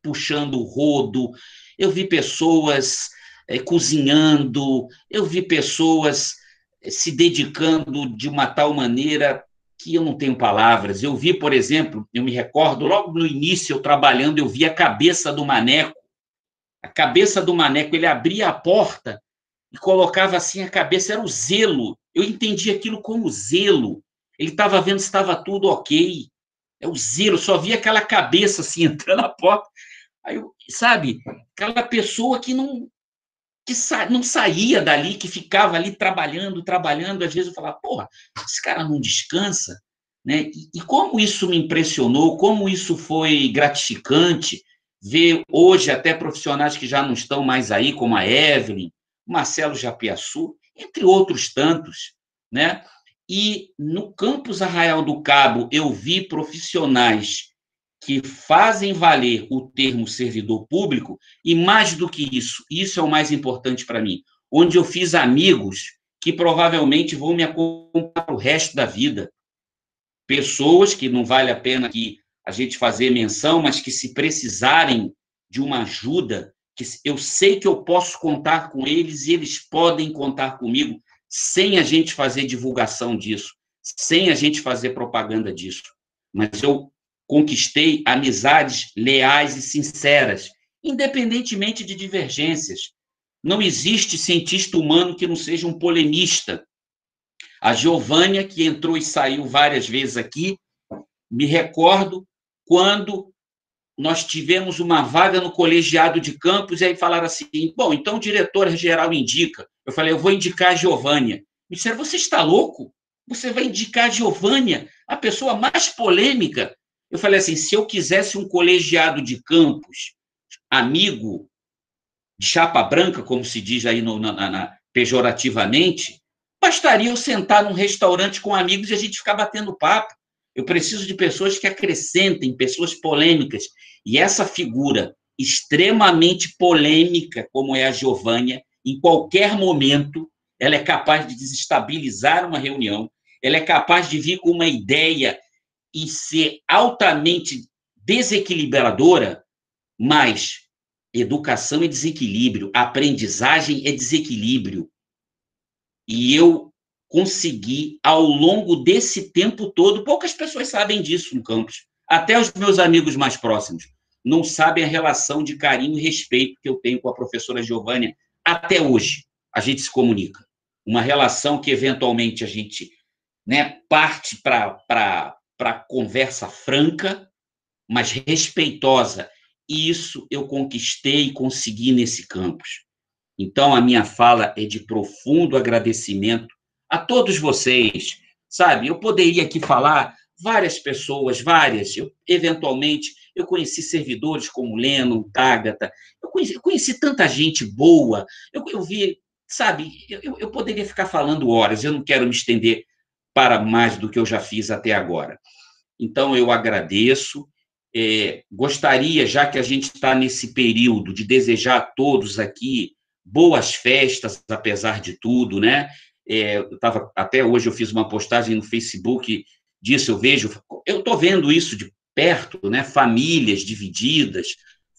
puxando o rodo, eu vi pessoas cozinhando, eu vi pessoas se dedicando de uma tal maneira que eu não tenho palavras. Eu vi, por exemplo, eu me recordo, logo no início, eu trabalhando, eu vi a cabeça do maneco. A cabeça do maneco, ele abria a porta e colocava assim a cabeça, era o zelo. Eu entendi aquilo como zelo. ele estava vendo se estava tudo ok. É o zelo, só via aquela cabeça assim entrando na porta. Aí, sabe, aquela pessoa que não saía dali, que ficava ali trabalhando, às vezes eu falava, porra, esse cara não descansa, né? E como isso me impressionou, como isso foi gratificante, ver hoje até profissionais que já não estão mais aí, como a Evelyn, o Marcelo Japiaçu, entre outros tantos, né? E no campus Arraial do Cabo, eu vi profissionais que fazem valer o termo servidor público, e mais do que isso é o mais importante para mim, onde eu fiz amigos que provavelmente vão me acompanhar o resto da vida. Pessoas que não vale a pena que a gente fazer menção, mas que se precisarem de uma ajuda, que eu sei que eu posso contar com eles e eles podem contar comigo, sem a gente fazer divulgação disso, sem a gente fazer propaganda disso. Mas eu conquistei amizades leais e sinceras, independentemente de divergências. Não existe cientista humano que não seja um polemista. A Giovânia, que entrou e saiu várias vezes aqui, me recordo quando nós tivemos uma vaga no colegiado de campus, e aí falaram assim, bom, então o diretor-geral indica. Eu falei, eu vou indicar a Giovânia. Me disseram, você está louco? Você vai indicar a Giovânia, a pessoa mais polêmica? Eu falei assim, se eu quisesse um colegiado de campus, amigo, de chapa branca, como se diz aí pejorativamente, bastaria eu sentar num restaurante com amigos e a gente ficar batendo papo. Eu preciso de pessoas que acrescentem, pessoas polêmicas. E essa figura extremamente polêmica, como é a Giovânia, em qualquer momento, ela é capaz de desestabilizar uma reunião, ela é capaz de vir com uma ideia e ser altamente desequilibradora, mas educação é desequilíbrio, aprendizagem é desequilíbrio. E eu consegui, ao longo desse tempo todo, poucas pessoas sabem disso no campus, até os meus amigos mais próximos, não sabem a relação de carinho e respeito que eu tenho com a professora Giovânia até hoje. A gente se comunica. Uma relação que, eventualmente, a gente, né, parte para conversa franca, mas respeitosa. E isso eu conquistei e consegui nesse campus. Então, a minha fala é de profundo agradecimento a todos vocês, sabe? Eu poderia aqui falar várias pessoas, eventualmente, eu conheci servidores como Lennon, Tágata, eu conheci tanta gente boa, eu vi, sabe? Eu poderia ficar falando horas, eu não quero me estender para mais do que eu já fiz até agora. Então, eu agradeço. Gostaria, já que a gente está nesse período, de desejar a todos aqui boas festas, apesar de tudo, né? Até hoje eu fiz uma postagem no Facebook disso, eu estou vendo isso de perto, né? Famílias divididas,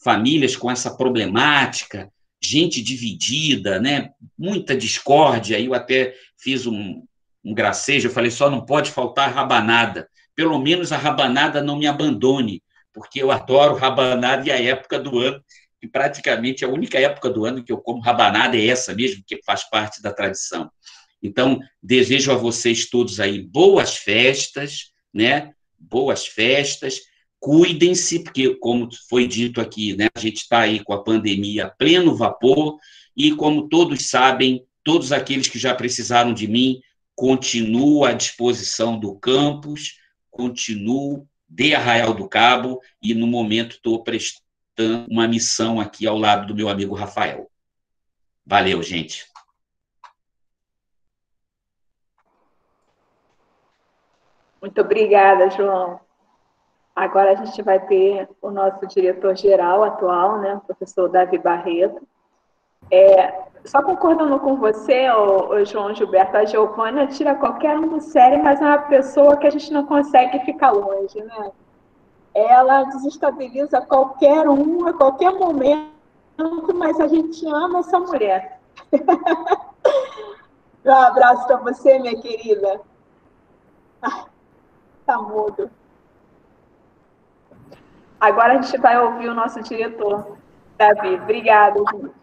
famílias com essa problemática, gente dividida, né? Muita discórdia. Eu até fiz um gracejo, eu falei, só não pode faltar rabanada, pelo menos a rabanada não me abandone, porque eu adoro rabanada e a época do ano, e praticamente a única época do ano que eu como rabanada é essa mesmo, que faz parte da tradição. Então, desejo a vocês todos aí boas festas, né? Boas festas, cuidem-se, porque, como foi dito aqui, né, a gente está aí com a pandemia a pleno vapor, e como todos sabem, todos aqueles que já precisaram de mim, continuo à disposição do campus, continuo de Arraial do Cabo, e no momento estou prestando uma missão aqui ao lado do meu amigo Rafael. Valeu, gente. Muito obrigada, João. Agora a gente vai ter o nosso diretor-geral atual, né, o professor Davi Barreto. Só concordando com você, o João Gilberto, a Giovânia tira qualquer um do sério, mas é uma pessoa que a gente não consegue ficar longe, né? Ela desestabiliza qualquer um, a qualquer momento, mas a gente ama essa mulher. Um abraço para você, minha querida. Tá mudo. Agora a gente vai ouvir o nosso diretor, Davi. Obrigada, gente.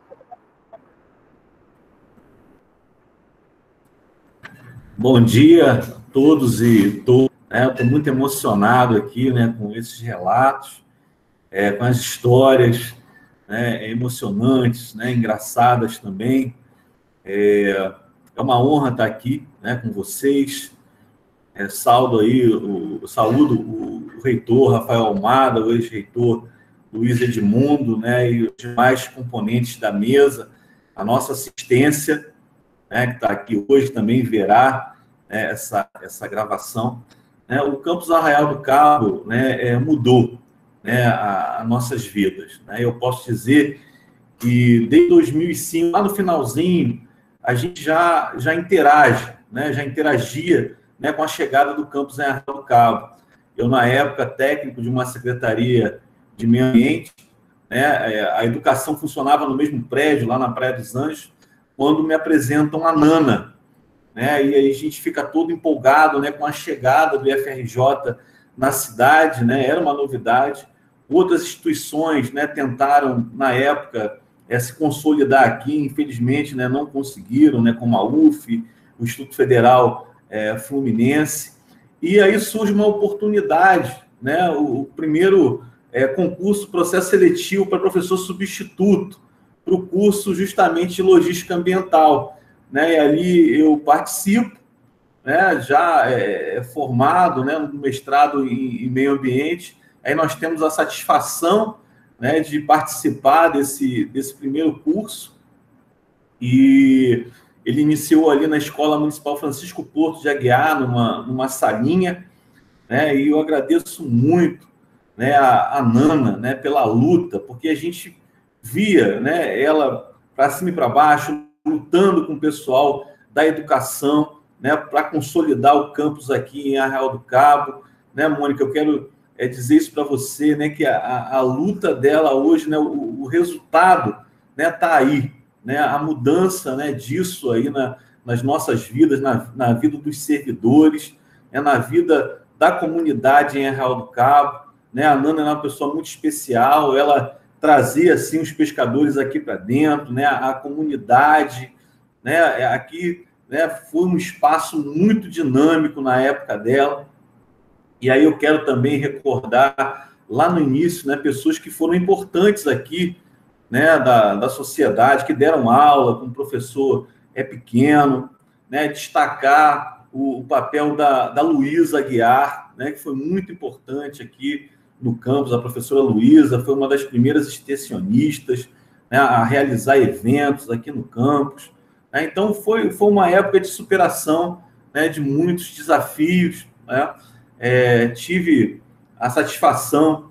Bom dia todos e todas. Estou muito emocionado aqui, né, com esses relatos, com as histórias, né, emocionantes, né, engraçadas também. É uma honra estar aqui, né, com vocês. Saúdo o reitor Rafael Almada, o ex-reitor Luiz Edmundo, né, e os demais componentes da mesa, a nossa assistência, né, que está aqui hoje, também verá, né, essa gravação. O Campus Arraial do Cabo, né, mudou, né, as nossas vidas. Né? Eu posso dizer que desde 2005, lá no finalzinho, a gente já interage, né, já interagia, né, com a chegada do Campus Arraial do Cabo. Eu, na época, técnico de uma secretaria de meio ambiente, né, a educação funcionava no mesmo prédio, lá na Praia dos Anjos, quando me apresentam a Nana, né, e aí a gente fica todo empolgado, né, com a chegada do IFRJ na cidade, né, era uma novidade. Outras instituições, né, tentaram, na época, se consolidar aqui, infelizmente, né, não conseguiram, né, como a UF, o Instituto Federal Fluminense, e aí surge uma oportunidade, né, o primeiro concurso, processo seletivo para professor substituto, para o curso justamente de logística ambiental, né, e ali eu participo, né, já formado, né, no mestrado em meio ambiente. Aí nós temos a satisfação, né, de participar desse primeiro curso, e ele iniciou ali na Escola Municipal Francisco Porto de Aguiar, numa salinha, né, e eu agradeço muito, né, a Nana, né, pela luta, porque a gente via, né, ela para cima e para baixo, lutando com o pessoal da educação, né, para consolidar o campus aqui em Arraial do Cabo. Né, Mônica, eu quero dizer isso para você, né, que a luta dela hoje, né, o resultado, né, está aí, né, a mudança, né, disso aí nas nossas vidas, na vida dos servidores, né, na vida da comunidade em Arraial do Cabo. Né, a Nana é uma pessoa muito especial, ela trazia assim, os pescadores aqui para dentro, né, a comunidade, né, aqui, né, foi um espaço muito dinâmico na época dela. E aí eu quero também recordar, lá no início, né, pessoas que foram importantes aqui, né, da sociedade, que deram aula com o professor pequeno, né, destacar o papel da Luísa Aguiar, né, que foi muito importante aqui no campus. A professora Luísa foi uma das primeiras extensionistas, né, a realizar eventos aqui no campus. Né? Então, foi uma época de superação, né, de muitos desafios. Né? Tive a satisfação,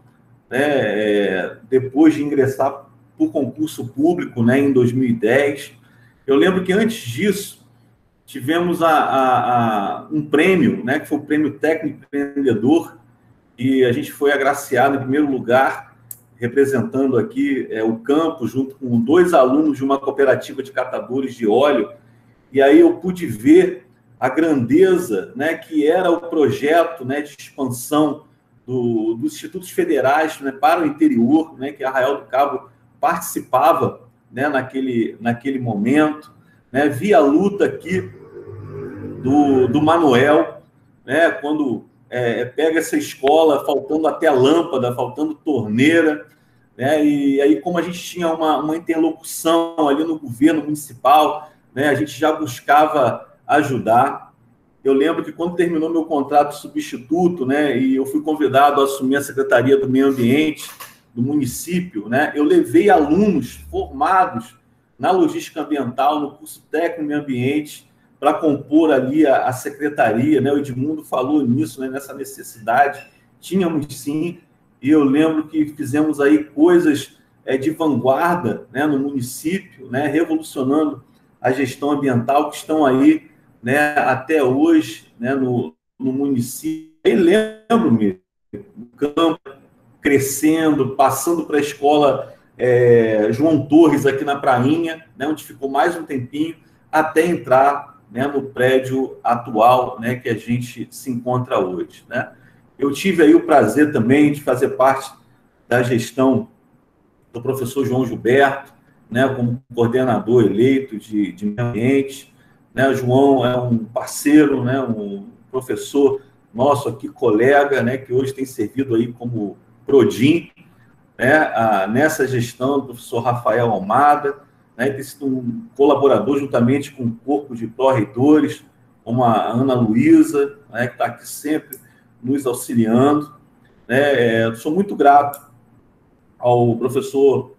né, depois de ingressar por concurso público, né, em 2010. Eu lembro que antes disso, tivemos um prêmio, né, que foi o Prêmio Técnico Empreendedor, e a gente foi agraciado em primeiro lugar, representando aqui o campus, junto com 2 alunos de uma cooperativa de catadores de óleo. E aí eu pude ver a grandeza, né, que era o projeto, né, de expansão dos institutos federais, né, para o interior, né, que Arraial do Cabo participava, né, naquele momento. Né, vi a luta aqui do Manuel, né, quando pega essa escola, faltando até lâmpada, faltando torneira, né, e aí como a gente tinha uma interlocução ali no governo municipal, né, a gente já buscava ajudar. Eu lembro que quando terminou meu contrato substituto, né, e eu fui convidado a assumir a Secretaria do Meio Ambiente do município, né, eu levei alunos formados na logística ambiental, no curso técnico em meio ambiente, para compor ali a secretaria, né? O Edmundo falou nisso, né? Nessa necessidade. Tínhamos sim, e eu lembro que fizemos aí coisas de vanguarda, né, no município, né, revolucionando a gestão ambiental, que estão aí, né, até hoje, né, no município. E lembro-me, o campo crescendo, passando para a escola João Torres, aqui na Prainha, né, onde ficou mais um tempinho, até entrar, né, no prédio atual, né, que a gente se encontra hoje. Né? Eu tive aí o prazer também de fazer parte da gestão do professor João Gilberto, né, como coordenador eleito de meio ambiente. Né? O João é um parceiro, né, um professor nosso aqui, colega, né, que hoje tem servido aí como Prodim, né, nessa gestão do professor Rafael Almada, né, tem sido um colaborador juntamente com o corpo de pró-reitores, como a Ana Luísa, né, que está aqui sempre nos auxiliando. Né, sou muito grato ao professor,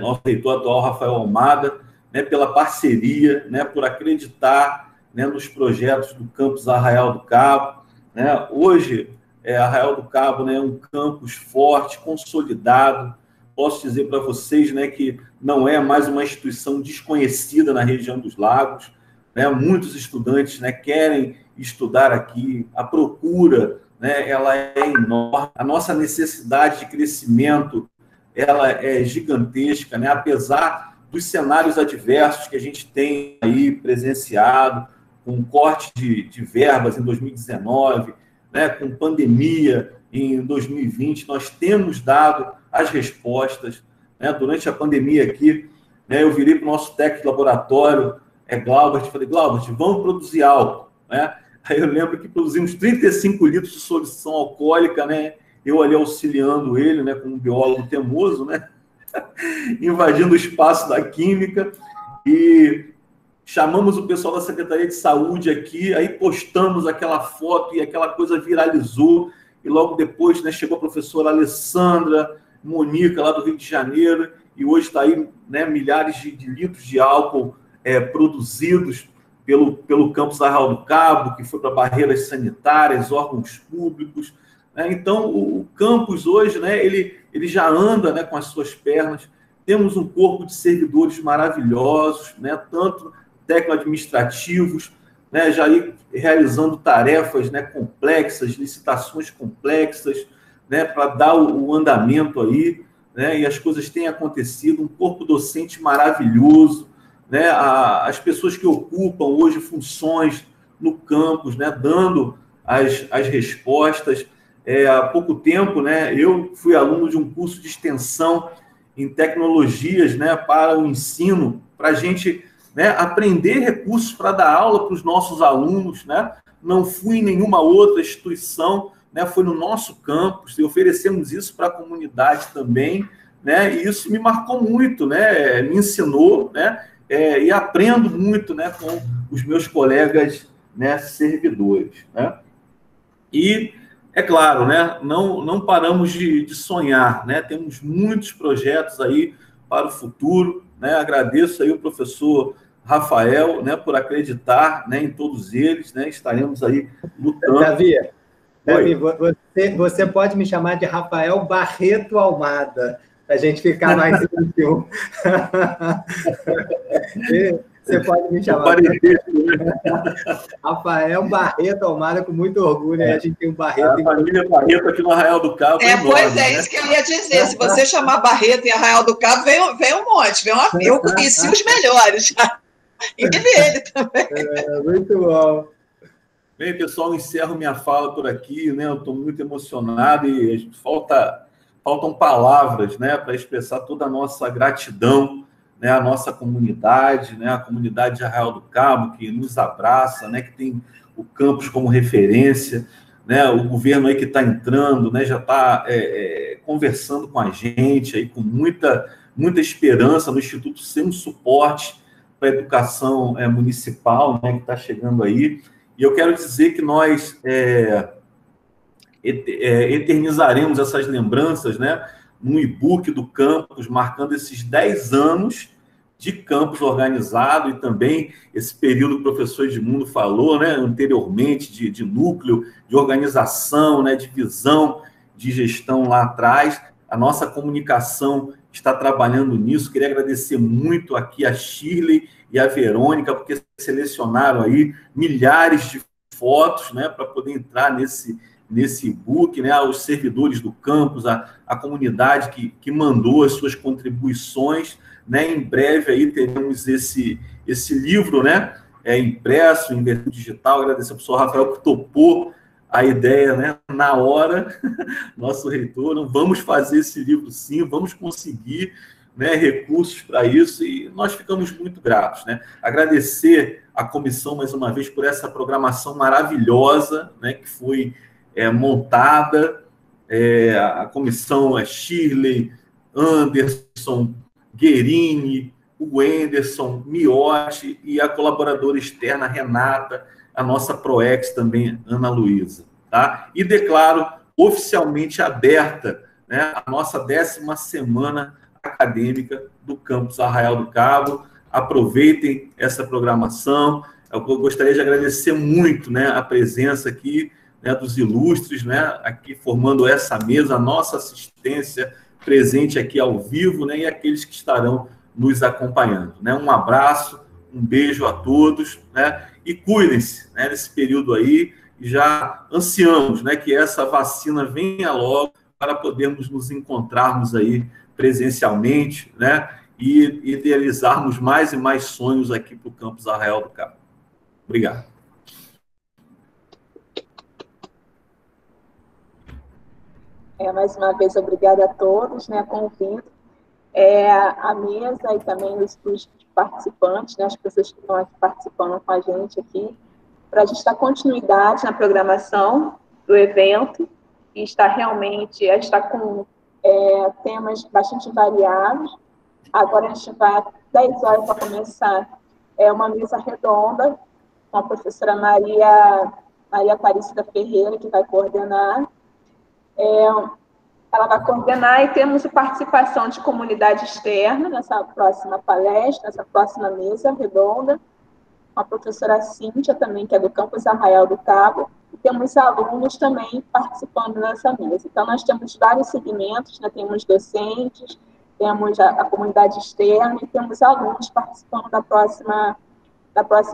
nosso reitor atual, Rafael Almada, né, pela parceria, né, por acreditar, né, nos projetos do campus Arraial do Cabo. Né. Hoje, Arraial do Cabo, né, é um campus forte, consolidado. Posso dizer para vocês, né, que não é mais uma instituição desconhecida na região dos Lagos. Né, muitos estudantes, né, querem estudar aqui, a procura, né, ela é enorme, a nossa necessidade de crescimento ela é gigantesca, né, apesar dos cenários adversos que a gente tem aí presenciado, com corte de verbas em 2019, né, com pandemia em 2020, nós temos dado as respostas. Né, durante a pandemia aqui, né, eu virei para o nosso técnico de laboratório, Glaubert, falei, Glaubert, vamos produzir álcool. Né? Aí eu lembro que produzimos 35 litros de solução alcoólica, né? Eu ali auxiliando ele, né, como um biólogo teimoso, né, invadindo o espaço da química, e chamamos o pessoal da Secretaria de Saúde aqui, aí postamos aquela foto e aquela coisa viralizou, e logo depois, né, chegou a professora Alessandra Monica, lá do Rio de Janeiro, e hoje está aí, né, milhares de litros de álcool produzidos pelo campus Arraial do Cabo, que foi para barreiras sanitárias, órgãos públicos. Então, o campus hoje, né, ele já anda, né, com as suas pernas. Temos um corpo de servidores maravilhosos, né, tanto técnico-administrativos, né, já realizando tarefas, né, complexas, licitações complexas, né, para dar o andamento aí, né, e as coisas têm acontecido. Um corpo docente maravilhoso, né, as pessoas que ocupam hoje funções no campus, né, dando as respostas. Há pouco tempo, né, eu fui aluno de um curso de extensão em tecnologias, né, para o ensino, para a gente, né, aprender recursos para dar aula para os nossos alunos. Né? Não fui em nenhuma outra instituição, né, foi no nosso campus, e oferecemos isso para a comunidade também, né, e isso me marcou muito, né, me ensinou, né, e aprendo muito, né, com os meus colegas, né, servidores. Né? E é claro, né, não paramos de sonhar, né, temos muitos projetos aí para o futuro, né, agradeço aí o professor Rafael, né, por acreditar, né, em todos eles, né, estaremos aí lutando. Davi, você pode me chamar de Rafael Barreto Almada, para a gente ficar mais íntimo. Você pode me chamar. Rafael Barreto Almada, com muito orgulho. A gente tem um Barreto. A família Barreto aqui no Arraial do Cabo. Pois é, isso que eu ia dizer. Se você chamar Barreto em Arraial do Cabo, vem um monte. Eu conheci os melhores. E ele também. Muito bom. Bem, pessoal, encerro minha fala por aqui. Né? Eu estou muito emocionado e faltam palavras, né, para expressar toda a nossa gratidão, né, a nossa comunidade, né, a comunidade de Arraial do Cabo, que nos abraça, né, que tem o campus como referência, né, o governo aí que está entrando, né, já está conversando com a gente, aí, com muita esperança no Instituto ser um suporte para a educação municipal, né, que está chegando aí. E eu quero dizer que nós eternizaremos essas lembranças, né, num e-book do campus, marcando esses 10 anos de campus organizado e também esse período que o professor Edmundo falou, né, anteriormente, de núcleo, de organização, né, de visão, de gestão lá atrás. A nossa comunicação está trabalhando nisso. Queria agradecer muito aqui a Shirley e a Verônica, porque selecionaram aí milhares de fotos, né, para poder entrar nesse e-book, né, aos servidores do campus, a comunidade que mandou as suas contribuições, né, em breve aí teremos esse livro, né, impresso em versão digital. Agradecer ao professor Rafael que topou a ideia, né, na hora, nosso reitor, não, vamos fazer esse livro sim, vamos conseguir, né, recursos para isso, e nós ficamos muito gratos, né. Agradecer a comissão, mais uma vez, por essa programação maravilhosa, né, que foi montada. A comissão é Shirley, Anderson, Guerini, o Enderson, Miotti e a colaboradora externa, Renata, a nossa ProEx também, Ana Luísa. Tá? E declaro oficialmente aberta, né, a nossa 10ª semana acadêmica do Campus Arraial do Cabo. Aproveitem essa programação. Eu gostaria de agradecer muito, né, a presença aqui, né, dos ilustres, né, aqui formando essa mesa, a nossa assistência presente aqui ao vivo, né, e aqueles que estarão nos acompanhando. Né? Um abraço, um beijo a todos, né, e cuidem-se, né, nesse período aí, e já ansiamos, né, que essa vacina venha logo para podermos nos encontrarmos aí presencialmente, né, e idealizarmos mais e mais sonhos aqui para o Campus Arraial do Cabo. Obrigado. Mais uma vez, obrigada a todos, né, convido a mesa e também os participantes, né, as pessoas que estão aqui participando com a gente aqui, para a gente dar continuidade na programação do evento, e está realmente, a gente está com temas bastante variados. Agora a gente vai, 10 horas para começar, uma mesa redonda, com a professora Maria Aparecida Ferreira, que vai coordenar. Ela vai coordenar e temos a participação de comunidade externa nessa próxima palestra, nessa próxima mesa redonda, com a professora Cíntia também, que é do Campus Arraial do Cabo, e temos alunos também participando nessa mesa. Então, nós temos vários segmentos, né? Temos docentes, temos a comunidade externa e temos alunos participando da próxima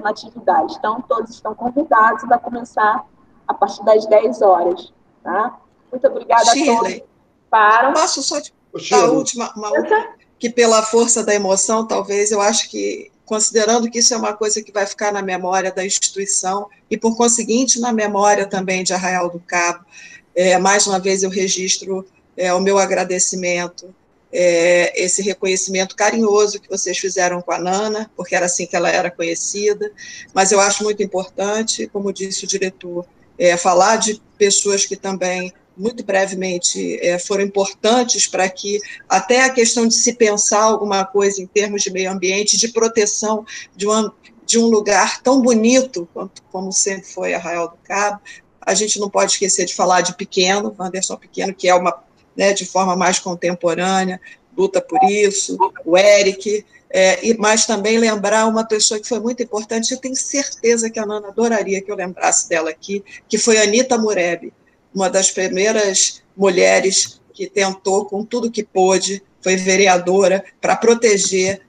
atividade. Então, todos estão convidados e vai começar a partir das 10 horas. Tá? Muito obrigada a todos. Posso só a última, que pela força da emoção, talvez, eu acho que, considerando que isso é uma coisa que vai ficar na memória da instituição e, por conseguinte, na memória também de Arraial do Cabo, mais uma vez eu registro o meu agradecimento, esse reconhecimento carinhoso que vocês fizeram com a Nana, porque era assim que ela era conhecida, mas eu acho muito importante, como disse o diretor, falar de pessoas que também, muito brevemente, foram importantes para que até a questão de se pensar alguma coisa em termos de meio ambiente, de proteção de um lugar tão bonito como sempre foi Arraial do Cabo. A gente não pode esquecer de falar de Pequeno, Wanderson Pequeno, que é uma, né, de forma mais contemporânea, luta por isso, o Eric, mas também lembrar uma pessoa que foi muito importante, eu tenho certeza que a Nana adoraria que eu lembrasse dela aqui, que foi a Anita Mureb, uma das primeiras mulheres que tentou, com tudo que pôde, foi vereadora para proteger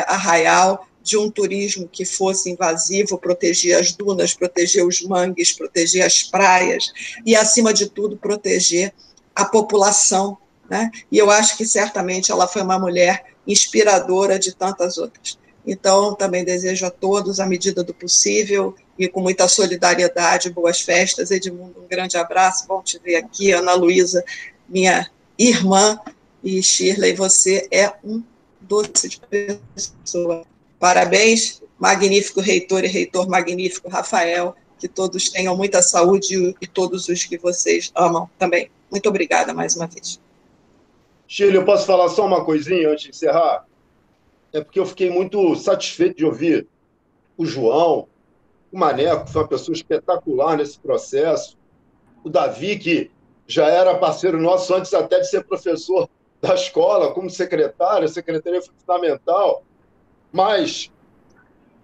Arraial de um turismo que fosse invasivo, proteger as dunas, proteger os mangues, proteger as praias e, acima de tudo, proteger a população, né? E eu acho que, certamente, ela foi uma mulher inspiradora de tantas outras. Então, também desejo a todos, à medida do possível, e com muita solidariedade, boas festas. Edmundo, um grande abraço, bom te ver aqui. Ana Luísa, minha irmã, e Shirley, você é um doce de pessoa. Parabéns, magnífico reitor e reitor magnífico Rafael, que todos tenham muita saúde e todos os que vocês amam também. Muito obrigada mais uma vez. Shirley, eu posso falar só uma coisinha antes de encerrar? É porque eu fiquei muito satisfeito de ouvir o João, o Maneco, que foi uma pessoa espetacular nesse processo, o Davi, que já era parceiro nosso antes até de ser professor da escola, como secretário, a secretaria foi fundamental, mas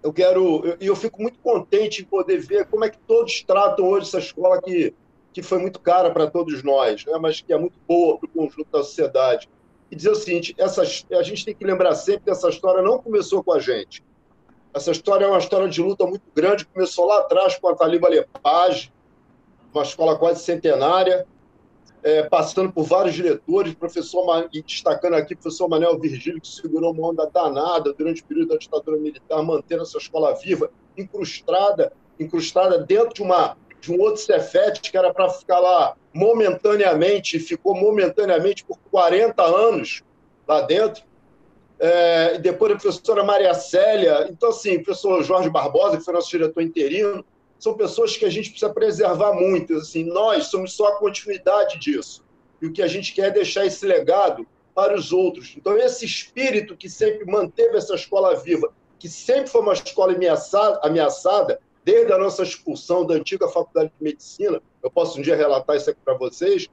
eu fico muito contente em poder ver como é que todos tratam hoje essa escola que foi muito cara para todos nós, né, mas que é muito boa para o conjunto da sociedade. E dizer o seguinte, a gente tem que lembrar sempre que essa história não começou com a gente. Essa história é uma história de luta muito grande, começou lá atrás com a Taliba Lepage, uma escola quase centenária, passando por vários diretores, e destacando aqui o professor Manuel Virgílio, que segurou uma onda danada durante o período da ditadura militar, mantendo essa escola viva, incrustada dentro de um outro Cefete, que era para ficar lá momentaneamente, ficou momentaneamente por 40 anos lá dentro. e depois a professora Maria Célia. Então, assim, o professor Jorge Barbosa, que foi nosso diretor interino, são pessoas que a gente precisa preservar muito. Assim, nós somos só a continuidade disso. E o que a gente quer é deixar esse legado para os outros. Então, esse espírito que sempre manteve essa escola viva, que sempre foi uma escola ameaçada, desde a nossa expulsão da antiga Faculdade de Medicina, eu posso um dia relatar isso aqui para vocês,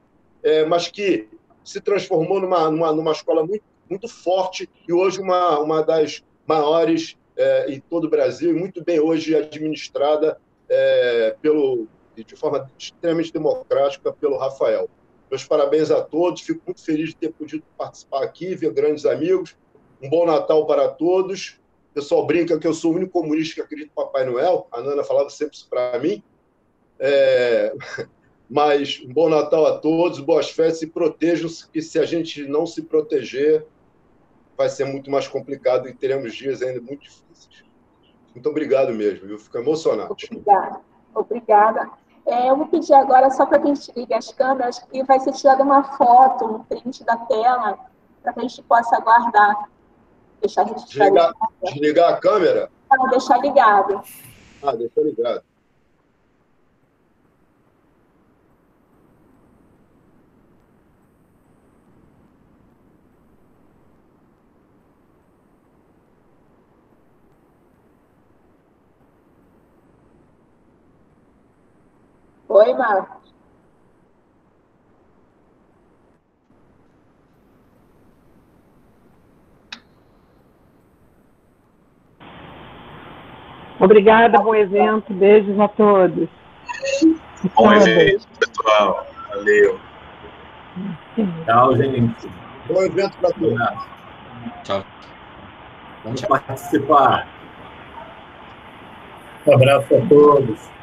mas que se transformou numa escola muito, muito forte e hoje uma das maiores em todo o Brasil, e muito bem hoje administrada de forma extremamente democrática pelo Rafael. Meus parabéns a todos, fico muito feliz de ter podido participar aqui, ver grandes amigos. Um bom Natal para todos. O pessoal brinca que eu sou o único comunista que acredita no Papai Noel. A Nana falava sempre isso para mim. Mas um bom Natal a todos, boas festas e protejam-se, que se a gente não se proteger, vai ser muito mais complicado e teremos dias ainda muito difíceis. Muito obrigado mesmo, eu fico emocionado. Obrigada. Eu vou pedir agora, só para que a gente ligue as câmeras, que vai ser tirada uma foto, um print da tela, para que a gente possa guardar. Deixar registrado. Desligar a câmera? Não, deixar ligado. Deixar ligado. Oi, Marcos. Obrigada, bom evento. Beijos a todos. Bom evento, pessoal. Valeu. Tchau, gente. Bom evento para todos. Tchau. Vamos participar. Um abraço a todos.